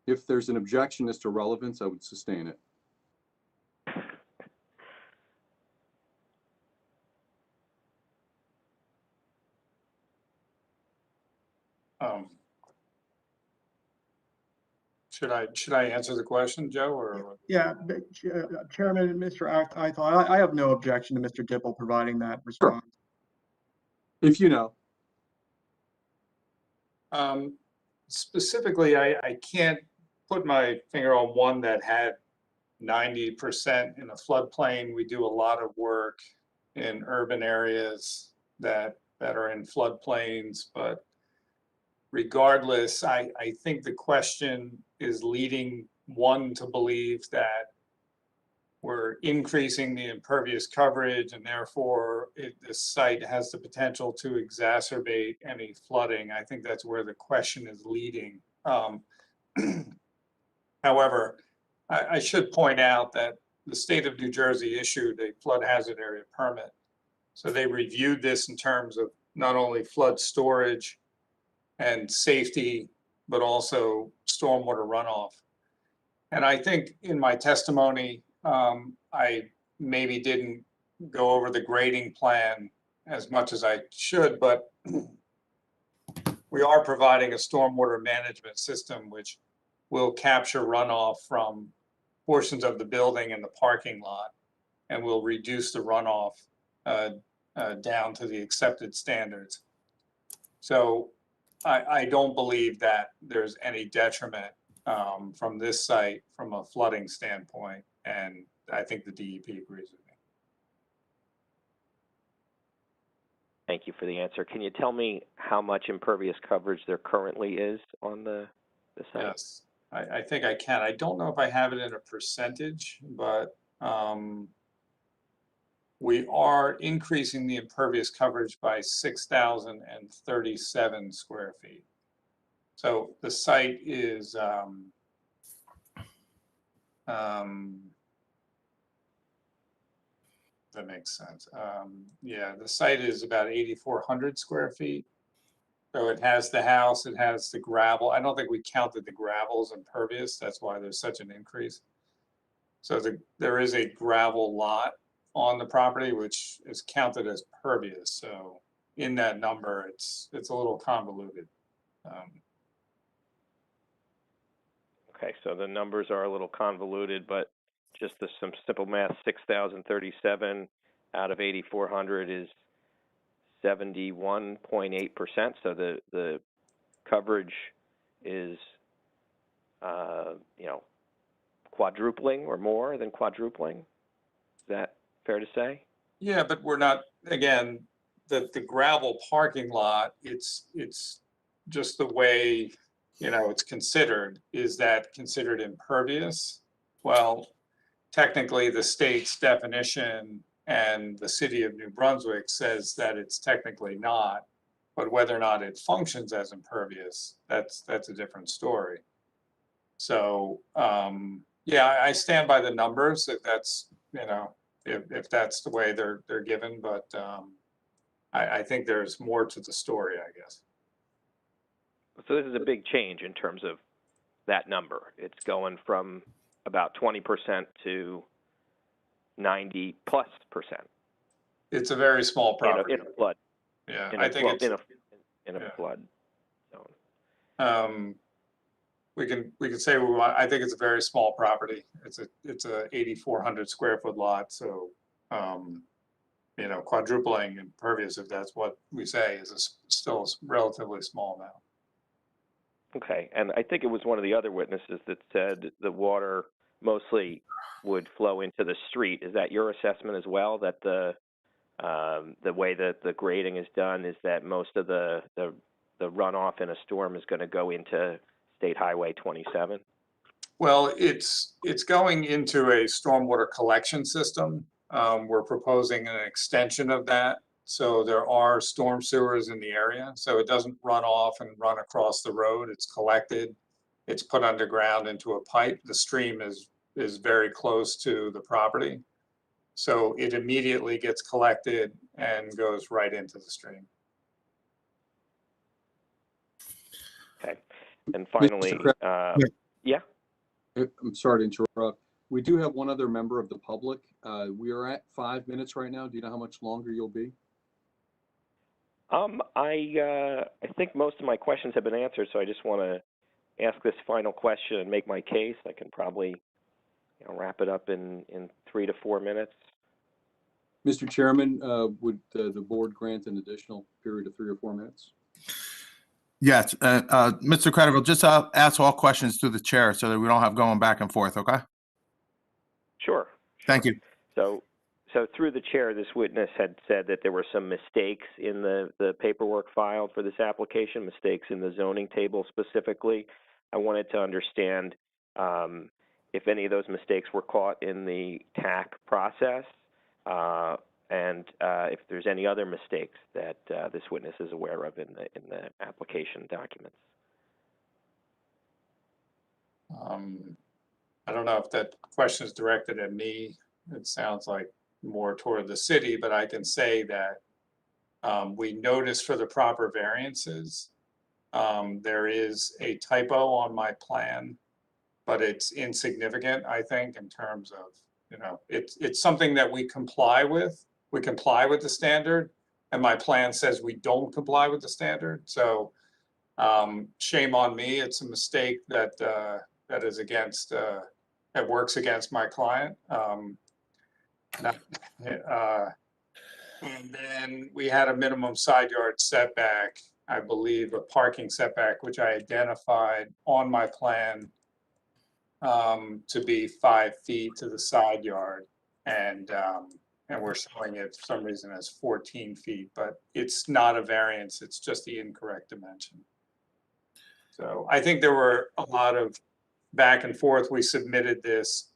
If there's an objection as to relevance, I would sustain it. Should I answer the question, Joe, or? Yeah, Chairman and Mr. Eichel, I have no objection to Mr. Dipple providing that response. If you know. Specifically, I can't put my finger on one that had 90% in a floodplain. We do a lot of work in urban areas that are in floodplains, but regardless, I think the question is leading one to believe that we're increasing the impervious coverage and therefore this site has the potential to exacerbate any flooding. I think that's where the question is leading. However, I should point out that the state of New Jersey issued a flood hazard area permit. So they reviewed this in terms of not only flood storage and safety, but also stormwater runoff. And I think in my testimony, I maybe didn't go over the grading plan as much as I should, but we are providing a stormwater management system which will capture runoff from portions of the building and the parking lot and will reduce the runoff down to the accepted standards. So I don't believe that there's any detriment from this site from a flooding standpoint, and I think the DEP agrees with me. Thank you for the answer. Can you tell me how much impervious coverage there currently is on the site? Yes, I think I can. I don't know if I have it in a percentage, but we are increasing the impervious coverage by 6,037 square feet. So the site is that makes sense. Yeah, the site is about 8,400 square feet. So it has the house, it has the gravel. I don't think we counted the gravel as impervious. That's why there's such an increase. So there is a gravel lot on the property, which is counted as pervious. So in that number, it's a little convoluted. Okay, so the numbers are a little convoluted, but just some simple math, 6,037 out of 8,400 is 71.8%. So the coverage is, quadrupling or more than quadrupling. Is that fair to say? Yeah, but we're not, again, the gravel parking lot, it's just the way, it's considered. Is that considered impervious? Well, technically the state's definition and the city of New Brunswick says that it's technically not, but whether or not it functions as impervious, that's a different story. So, yeah, I stand by the numbers if that's, if that's the way they're given, but I think there's more to the story, I guess. So this is a big change in terms of that number. It's going from about 20% to 90+%. It's a very small property. In a flood. Yeah, I think it's in a flood zone. We can say I think it's a very small property. It's a 8,400 square foot lot. So, quadrupling impervious, if that's what we say, is still a relatively small amount. Okay, and I think it was one of the other witnesses that said the water mostly would flow into the street. Is that your assessment as well? That the way that the grading is done is that most of the runoff in a storm is going to go into State Highway 27? Well, it's going into a stormwater collection system. We're proposing an extension of that. So there are storm sewers in the area. So it doesn't run off and run across the road. It's collected. It's put underground into a pipe. The stream is very close to the property. So it immediately gets collected and goes right into the stream. Okay. And finally, yeah. I'm sorry to interrupt. We do have one other member of the public. We are at 5 minutes right now. Do you know how much longer you'll be? I think most of my questions have been answered, so I just want to ask this final question and make my case. I can probably wrap it up in 3 to 4 minutes. Mr. Chairman, would the board grant an additional period of 3 or 4 minutes? Yes, Mr. Credible, just ask all questions to the chair so that we don't have going back and forth, okay? Sure. Thank you. So through the chair, this witness had said that there were some mistakes in the paperwork filed for this application, mistakes in the zoning table specifically. I wanted to understand if any of those mistakes were caught in the TAC process, and if there's any other mistakes that this witness is aware of in the application documents. I don't know if that question is directed at me. It sounds like more toward the city, but I can say that we noticed for the proper variances, there is a typo on my plan, but it's insignificant, I think, in terms of, you know, it's something that we comply with. We comply with the standard, and my plan says we don't comply with the standard. So shame on me. It's a mistake that that is against, that works against my client. And then we had a minimum side yard setback, I believe a parking setback, which I identified on my plan to be 5 feet to the side yard. And we're showing it for some reason as 14 feet, but it's not a variance. It's just the incorrect dimension. So I think there were a lot of back and forth. We submitted this.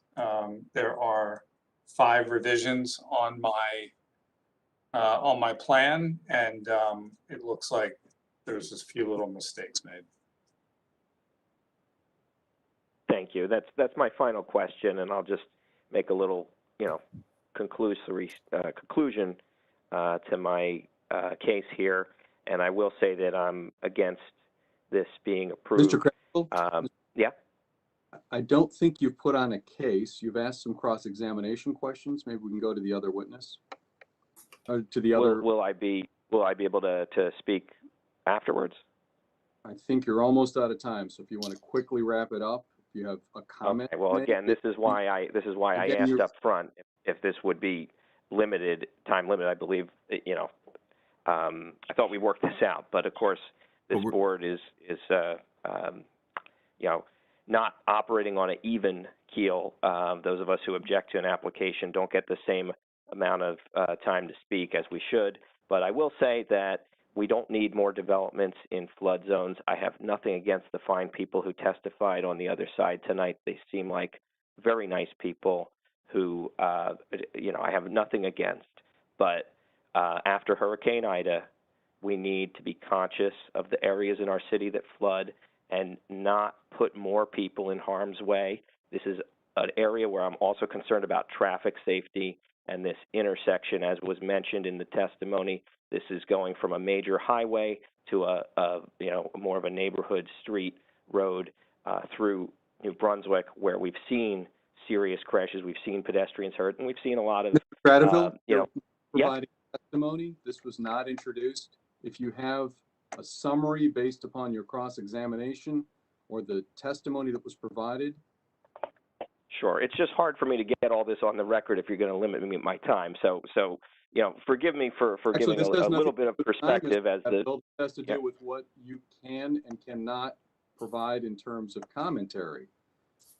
There are 5 revisions on my plan, and it looks like there's just a few little mistakes made. Thank you. That's my final question, and I'll just make a little, you know, conclusion to my case here. And I will say that I'm against this being approved. Mr. Credible? Yeah. I don't think you've put on a case. You've asked some cross-examination questions. Maybe we can go to the other witness. Or to the other. Will I be able to speak afterwards? I think you're almost out of time. So if you want to quickly wrap it up, if you have a comment. Okay, well, again, this is why I asked up front if this would be time limited. I believe, you know, I thought we worked this out, but of course, this board is you know, not operating on an even keel. Those of us who object to an application don't get the same amount of time to speak as we should. But I will say that we don't need more developments in flood zones. I have nothing against the fine people who testified on the other side tonight. They seem like very nice people who, you know, I have nothing against. But after Hurricane Ida, we need to be conscious of the areas in our city that flood and not put more people in harm's way. This is an area where I'm also concerned about traffic safety, and this intersection, as was mentioned in the testimony, this is going from a major highway to a you know, more of a neighborhood street road through New Brunswick, where we've seen serious crashes, we've seen pedestrians hurt, and we've seen a lot of Mr. Credible, you know, providing testimony. This was not introduced. If you have a summary based upon your cross-examination or the testimony that was provided. Sure. It's just hard for me to get all this on the record if you're going to limit me my time. So you know, forgive me for Actually, giving a little bit of perspective as the. It has to do with what you can and cannot provide in terms of commentary.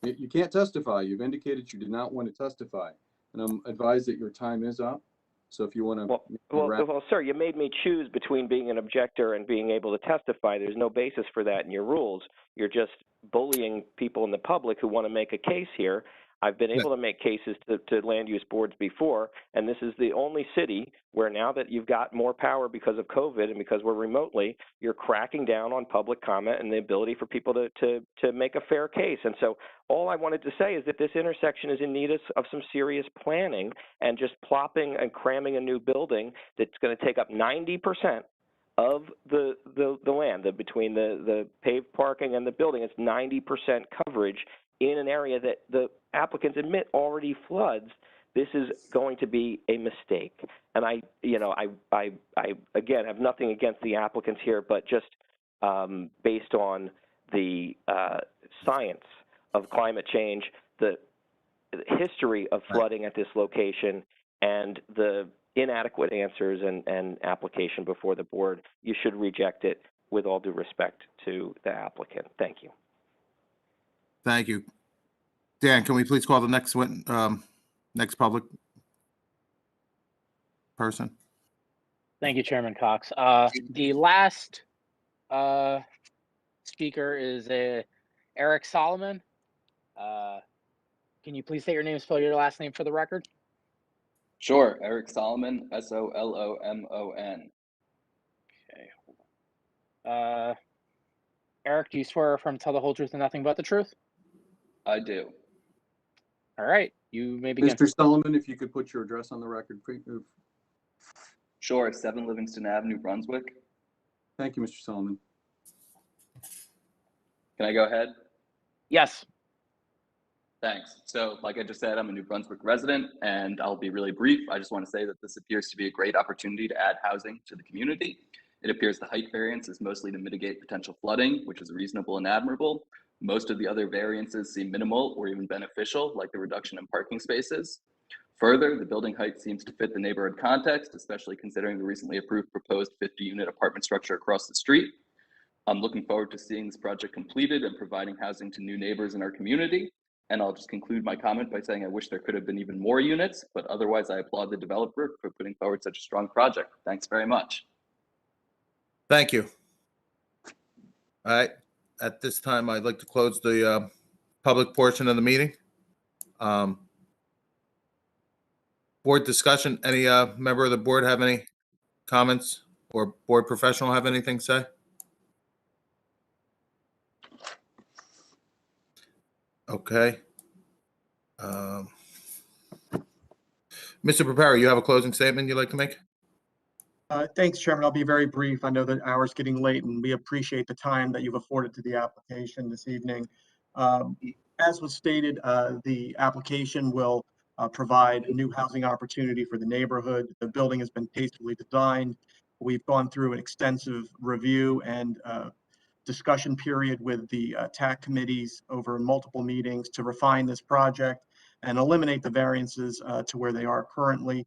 You can't testify. You've indicated you did not want to testify, and I'm advised that your time is up. So if you want to. Well, sir, you made me choose between being an objector and being able to testify. There's no basis for that in your rules. You're just bullying people in the public who want to make a case here. I've been able to make cases to land use boards before, and this is the only city where now that you've got more power because of COVID and because we're remotely, you're cracking down on public comment and the ability for people to make a fair case. And so all I wanted to say is that this intersection is in need of some serious planning, and just plopping and cramming a new building that's going to take up 90% of the land between the paved parking and the building. It's 90% coverage in an area that the applicants admit already floods. This is going to be a mistake. And I again have nothing against the applicants here, but just based on the science of climate change, the history of flooding at this location, and the inadequate answers and application before the board, you should reject it. with all due respect to the applicant. Thank you. Thank you. Dan, can we please call the next public person? Thank you, Chairman Cox. The last speaker is Eric Solomon. Can you please state your name and spell your last name for the record? Sure, Eric Solomon, Solomon. Okay. Eric, do you swear or affirm to tell the whole truth and nothing but the truth? I do. All right, you may begin. Mr. Solomon, if you could put your address on the record. Sure, 7 Livingston Ave, New Brunswick. Thank you, Mr. Solomon. Can I go ahead? Yes. Thanks. So like I just said, I'm a New Brunswick resident and I'll be really brief. I just want to say that this appears to be a great opportunity to add housing to the community. It appears the height variance is mostly to mitigate potential flooding, which is reasonable and admirable. Most of the other variances seem minimal or even beneficial, like the reduction in parking spaces. Further, the building height seems to fit the neighborhood context, especially considering the recently approved proposed 50-unit apartment structure across the street. I'm looking forward to seeing this project completed and providing housing to new neighbors in our community. And I'll just conclude my comment by saying I wish there could have been even more units, but otherwise I applaud the developer for putting forward such a strong project. Thanks very much. Thank you. All right. At this time, I'd like to close the public portion of the meeting. Board discussion. Any member of the board have any comments or board professional have anything to say? Okay. Mr. Preparo, you have a closing statement you'd like to make? Thanks, Chairman. I'll be very brief. I know that hour's getting late and we appreciate the time that you've afforded to the application this evening. As was stated, the application will provide a new housing opportunity for the neighborhood. The building has been tastefully designed. We've gone through an extensive review and discussion period with the TAC committees over multiple meetings to refine this project and eliminate the variances to where they are currently.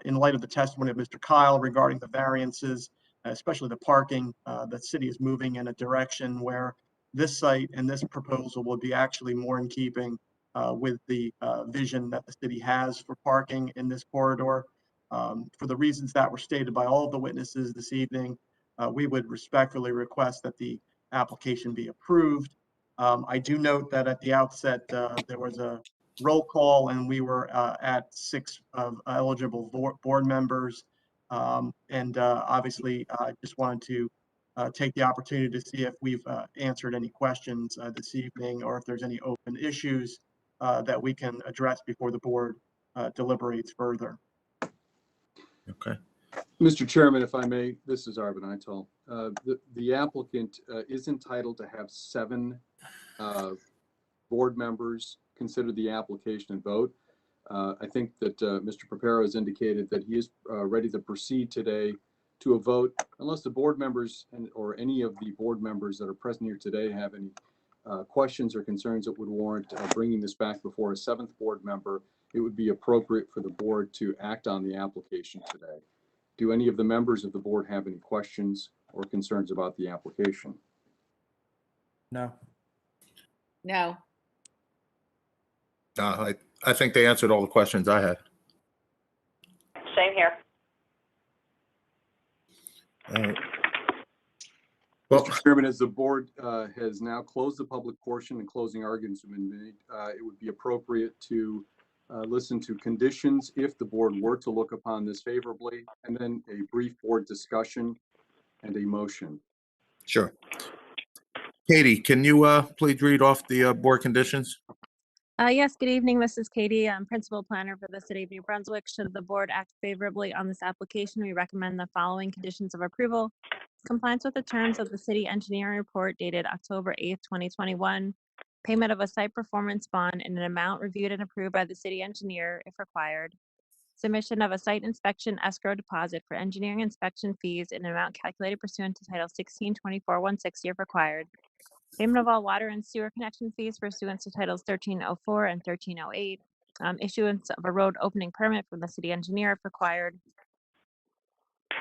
In light of the testimony of Mr. Kyle regarding the variances, especially the parking, the city is moving in a direction where this site and this proposal will be actually more in keeping with the vision that the city has for parking in this corridor. For the reasons that were stated by all of the witnesses this evening, we would respectfully request that the application be approved. I do note that at the outset, there was a roll call and we were at 6 eligible board members. Obviously, I just wanted to take the opportunity to see if we've answered any questions this evening or if there's any open issues that we can address before the board deliberates further. Okay. Mr. Chairman, if I may, this is Arvin Eitel. The applicant is entitled to have 7 board members consider the application and vote. I think that Mr. Preparo has indicated that he is ready to proceed today to a vote. Unless the board members or any of the board members that are present here today have any questions or concerns that would warrant bringing this back before a 7th board member, it would be appropriate for the board to act on the application today. Do any of the members of the board have any questions or concerns about the application? No. No. I think they answered all the questions I had. Same here. Well, Mr. Chairman, as the board has now closed the public portion and closing arguments have been made, it would be appropriate to listen to conditions if the board were to look upon this favorably, and then a brief board discussion and a motion. sure. Katie, can you please read off the board conditions? Yes, good evening. This is Katie. I'm Principal Planner for the City of New Brunswick. Should the board act favorably on this application, we recommend the following conditions of approval. Compliance with the terms of the City Engineering Report dated October 8th, 2021. Payment of a site performance bond in an amount reviewed and approved by the City Engineer if required. Submission of a site inspection escrow deposit for engineering inspection fees in an amount calculated pursuant to Title 1624-160 if required. Payment of all water and sewer connection fees pursuant to Titles 1304 and 1308. Issuance of a road opening permit from the city engineer if required.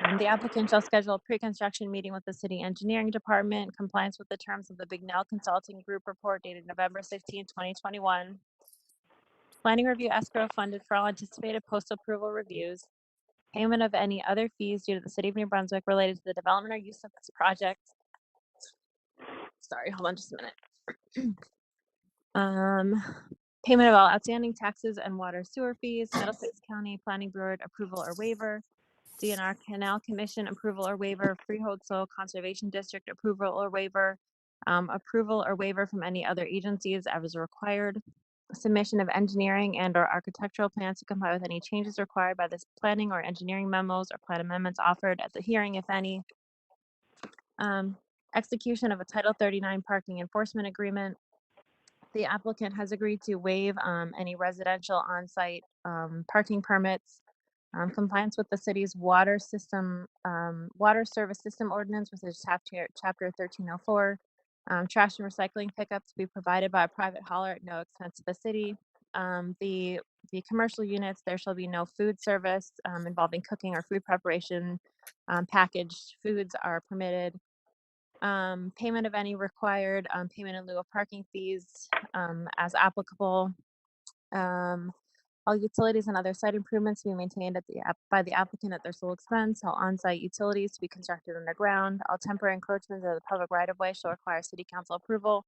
The applicant shall schedule a pre-construction meeting with the city engineering department in compliance with the terms of the Bignell Consulting Group report dated November 16, 2021. Planning review escrow funded for all anticipated post-approval reviews. Payment of any other fees due to the city of New Brunswick related to the development or use of this project. Sorry, hold on just a minute. Payment of all outstanding taxes and water sewer fees, Middlesex County Planning Board approval or waiver, DNR Canal Commission approval or waiver, Freehold Soil Conservation District approval or waiver, approval or waiver from any other agencies as required, submission of engineering and or architectural plans to comply with any changes required by this planning or engineering memos or plan amendments offered at the hearing, if any. Execution of a Title 39 parking enforcement agreement. The applicant has agreed to waive any residential on-site parking permits, compliance with the city's water system, water service system ordinance, which is chapter 1304. Trash and recycling pickup to be provided by a private hauler at no expense to the city. The commercial units, there shall be no food service involving cooking or food preparation. Packaged foods are permitted. Payment of any required payment in lieu of parking fees as applicable. All utilities and other site improvements to be maintained by the applicant at their sole expense. All on-site utilities to be constructed underground. All temporary encroachments of the public right-of-way shall require city council approval.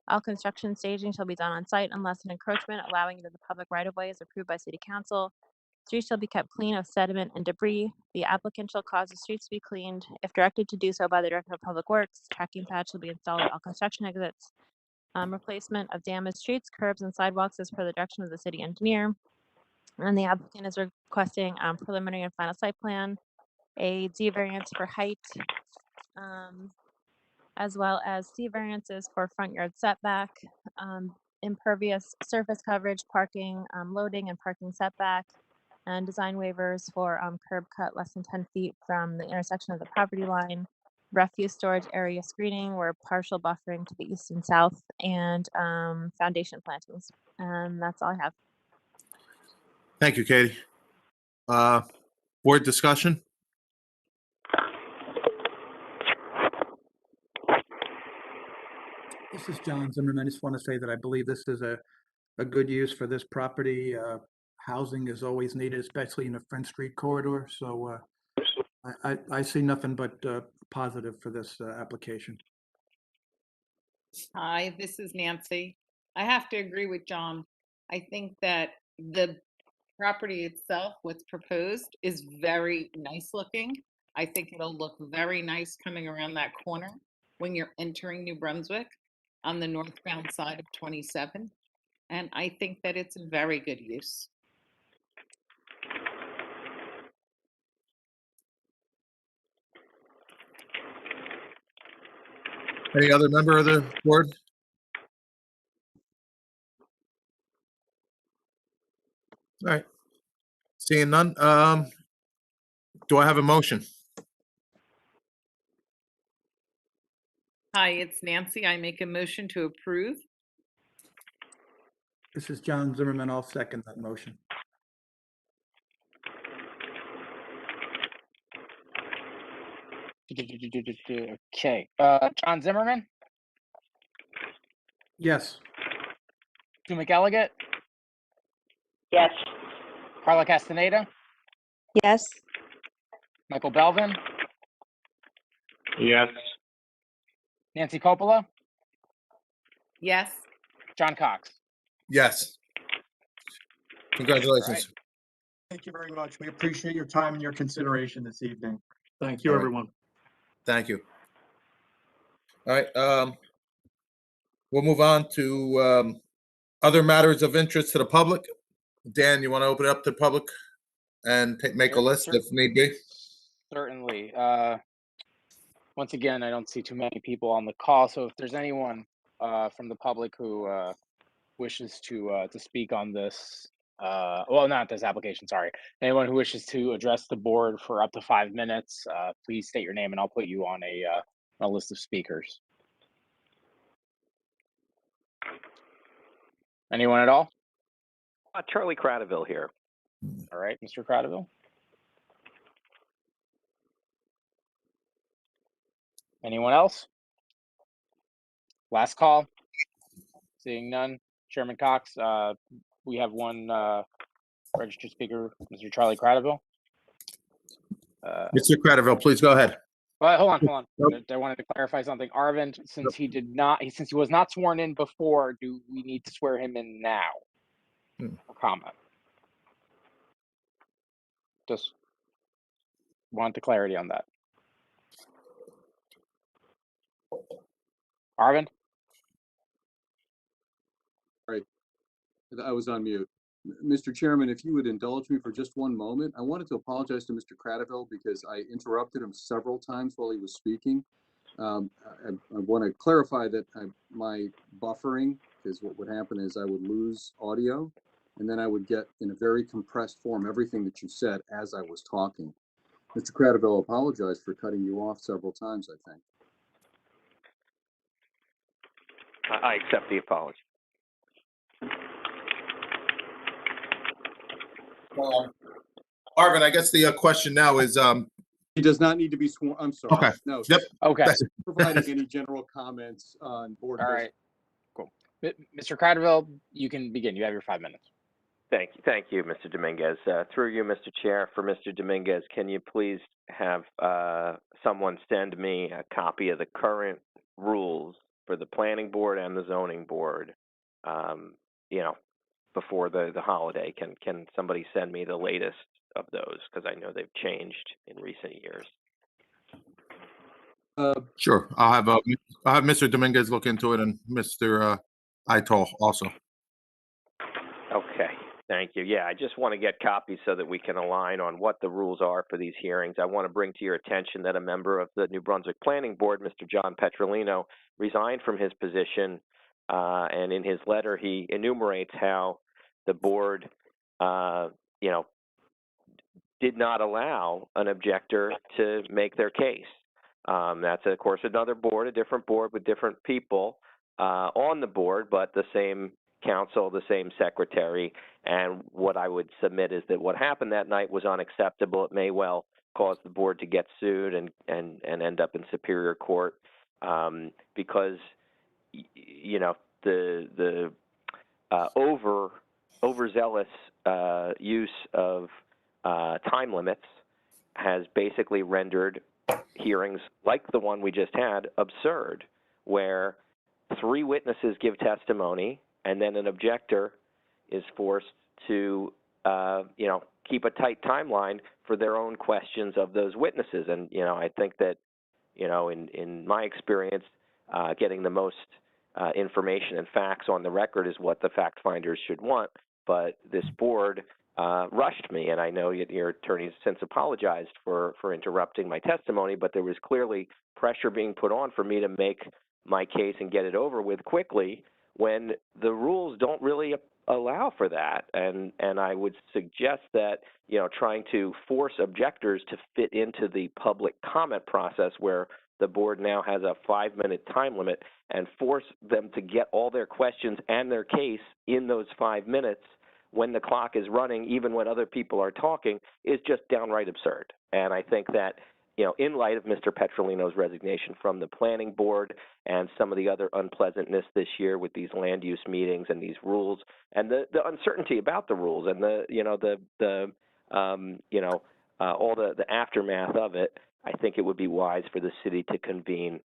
All construction staging shall be done on site unless an encroachment allowing into the public right-of-way is approved by city council. Streets shall be kept clean of sediment and debris. The applicant shall cause the streets to be cleaned if directed to do so by the Director of Public Works. Tracking pads shall be installed at all construction exits. Replacement of damaged streets, curbs, and sidewalks as per the direction of the city engineer. And the applicant is requesting preliminary and final site plan, a D variance for height, as well as C variances for front yard setback, impervious surface coverage, parking, loading and parking setback, and design waivers for curb cut less than 10 feet from the intersection of the property line, refuse storage area screening where partial buffering to the east and south, and foundation plantings. And that's all I have. Thank you, Katie. Board discussion? This is John Zimmerman. I just want to say that I believe this is a good use for this property. Housing is always needed, especially in the Front Street corridor. So I see nothing but positive for this application. Hi, this is Nancy. I have to agree with John. I think that the property itself, what's proposed, is very nice looking. I think it'll look very nice coming around that corner when you're entering New Brunswick on the northbound side of 27. And I think that it's a very good use. Any other member of the board? All right. Seeing none, do I have a motion? Hi, it's Nancy. I make a motion to approve. This is John Zimmerman. I'll second that motion. Okay. John Zimmerman, Yes. Sue McElligott, Yes. Carla Castaneda, Yes. Michael Belvin, Yes. Nancy Coppola, Yes. John Cox. Yes. Congratulations. Thank you very much. We appreciate your time and your consideration this evening. Thank you, All right. everyone. Thank you. All right, we'll move on to other matters of interest to the public. Dan, you want to open it up to the public and make a list if need be? Certainly. Once again, I don't see too many people on the call, so if there's anyone from the public who wishes to speak on this, well, not this application, sorry. Anyone who wishes to address the board for up to 5 minutes, please state your name and I'll put you on a list of speakers. Anyone at all? Charlie Cradaville here. All right, Mr. Cradaville. Anyone else? Last call. Seeing none. Chairman Cox, we have one registered speaker, Mr. Charlie Cradaville. Mr. Cradaville, please go ahead. Well, hold on. Nope. I wanted to clarify something. Arvind, since he was not sworn in before, do we need to swear him in now? For comment. Just want the clarity on that. Arvind? Right. I was on mute. Mr. Chairman, if you would indulge me for just one moment, I wanted to apologize to Mr. Cradaville because I interrupted him several times while he was speaking. I want to clarify that my buffering, because what would happen is I would lose audio, and then I would get in a very compressed form everything that you said as I was talking. Mr. Cradaville apologized for cutting you off several times, I think. I accept the apology. Arvin, I guess the question now is, He does not need to be sworn. I'm sorry. Okay. No. Okay. Providing any general comments on board. All right. Cool. Mr. Cradaville, you can begin. You have your 5 minutes. Thank you, Mr. Dominguez. Through you, Mr. Chair, for Mr. Dominguez, can you please have someone send me a copy of the current rules for the planning board and the zoning board, before the holiday? Can somebody send me the latest of those? Because I know they've changed in recent years. Sure. I'll have Mr. Dominguez look into it, and Mr. Itol also. Okay, thank you. Yeah, I just want to get copies so that we can align on what the rules are for these hearings. I want to bring to your attention that a member of the New Brunswick Planning Board, Mr. John Petrolino, resigned from his position, and in his letter he enumerates how the board, did not allow an objector to make their case. That's, of course, another board, a different board with different people on the board, but the same council, the same secretary. And what I would submit is that what happened that night was unacceptable. It may well cause the board to get sued and end up in Superior Court because, the overzealous use of time limits has basically rendered hearings like the one we just had absurd, where 3 witnesses give testimony and then an objector is forced to, keep a tight timeline for their own questions of those witnesses. And, I think that, in my experience, getting the most information and facts on the record is what the fact finders should want. But this board rushed me, and I know your attorney's since apologized for interrupting my testimony, but there was clearly pressure being put on for me to make my case and get it over with quickly when the rules don't really allow for that. And I would suggest that, trying to force objectors to fit into the public comment process where the board now has a 5-minute time limit and force them to get all their questions and their case in those 5 minutes when the clock is running, even when other people are talking, is just downright absurd. And I think that, in light of Mr. Petrolino's resignation from the planning board and some of the other unpleasantness this year with these land use meetings and these rules and the uncertainty about the rules and all the aftermath of it, I think it would be wise for the city to convene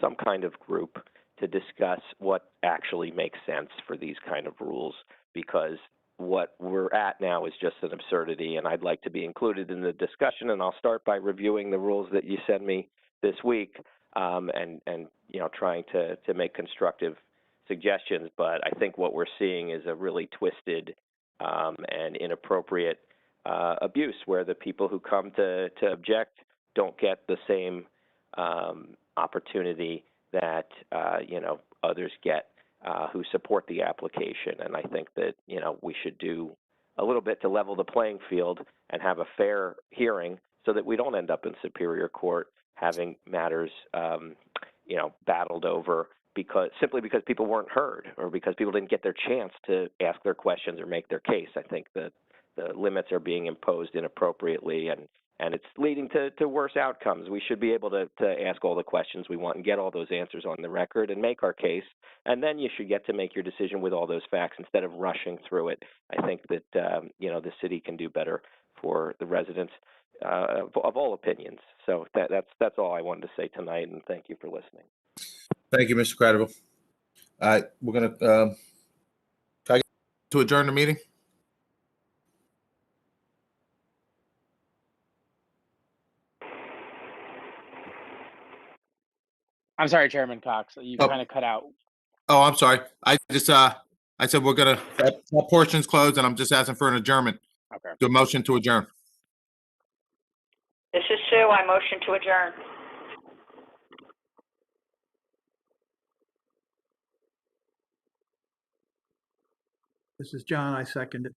some kind of group to discuss what actually makes sense for these kind of rules, because what we're at now is just an absurdity, and I'd like to be included in the discussion. And I'll start by reviewing the rules that you sent me this week, and trying to make constructive suggestions. But I think what we're seeing is a really twisted and inappropriate abuse, where the people who come to object don't get the same opportunity that others get who support the application. And I think that, we should do a little bit to level the playing field and have a fair hearing so that we don't end up in Superior Court having matters, battled over simply because people weren't heard or because people didn't get their chance to ask their questions or make their case. I think that the limits are being imposed inappropriately, and and it's leading to worse outcomes. We should be able to ask all the questions we want and get all those answers on the record and make our case, and then you should get to make your decision with all those facts instead of rushing through it. I think that the city can do better for the residents of all opinions. So that's all I wanted to say tonight, and thank you for listening. Thank you, Mr. Credible. All right, we're gonna can I get to adjourn the meeting. I'm sorry, Chairman Cox. You Oh. kind of cut out. Oh, I'm sorry. I just I said we're gonna that portion's closed, and I'm just asking for an adjournment. Okay. Do a motion to adjourn. This is Sue. I motion to adjourn. This is John. I second it.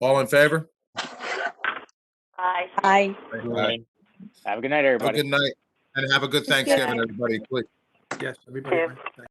All in favor? Aye. Aye. All right. Have a good night, everybody. Have a good night, and have a good Thanksgiving, everybody. Please. Yes, everybody. Yes. Thank you.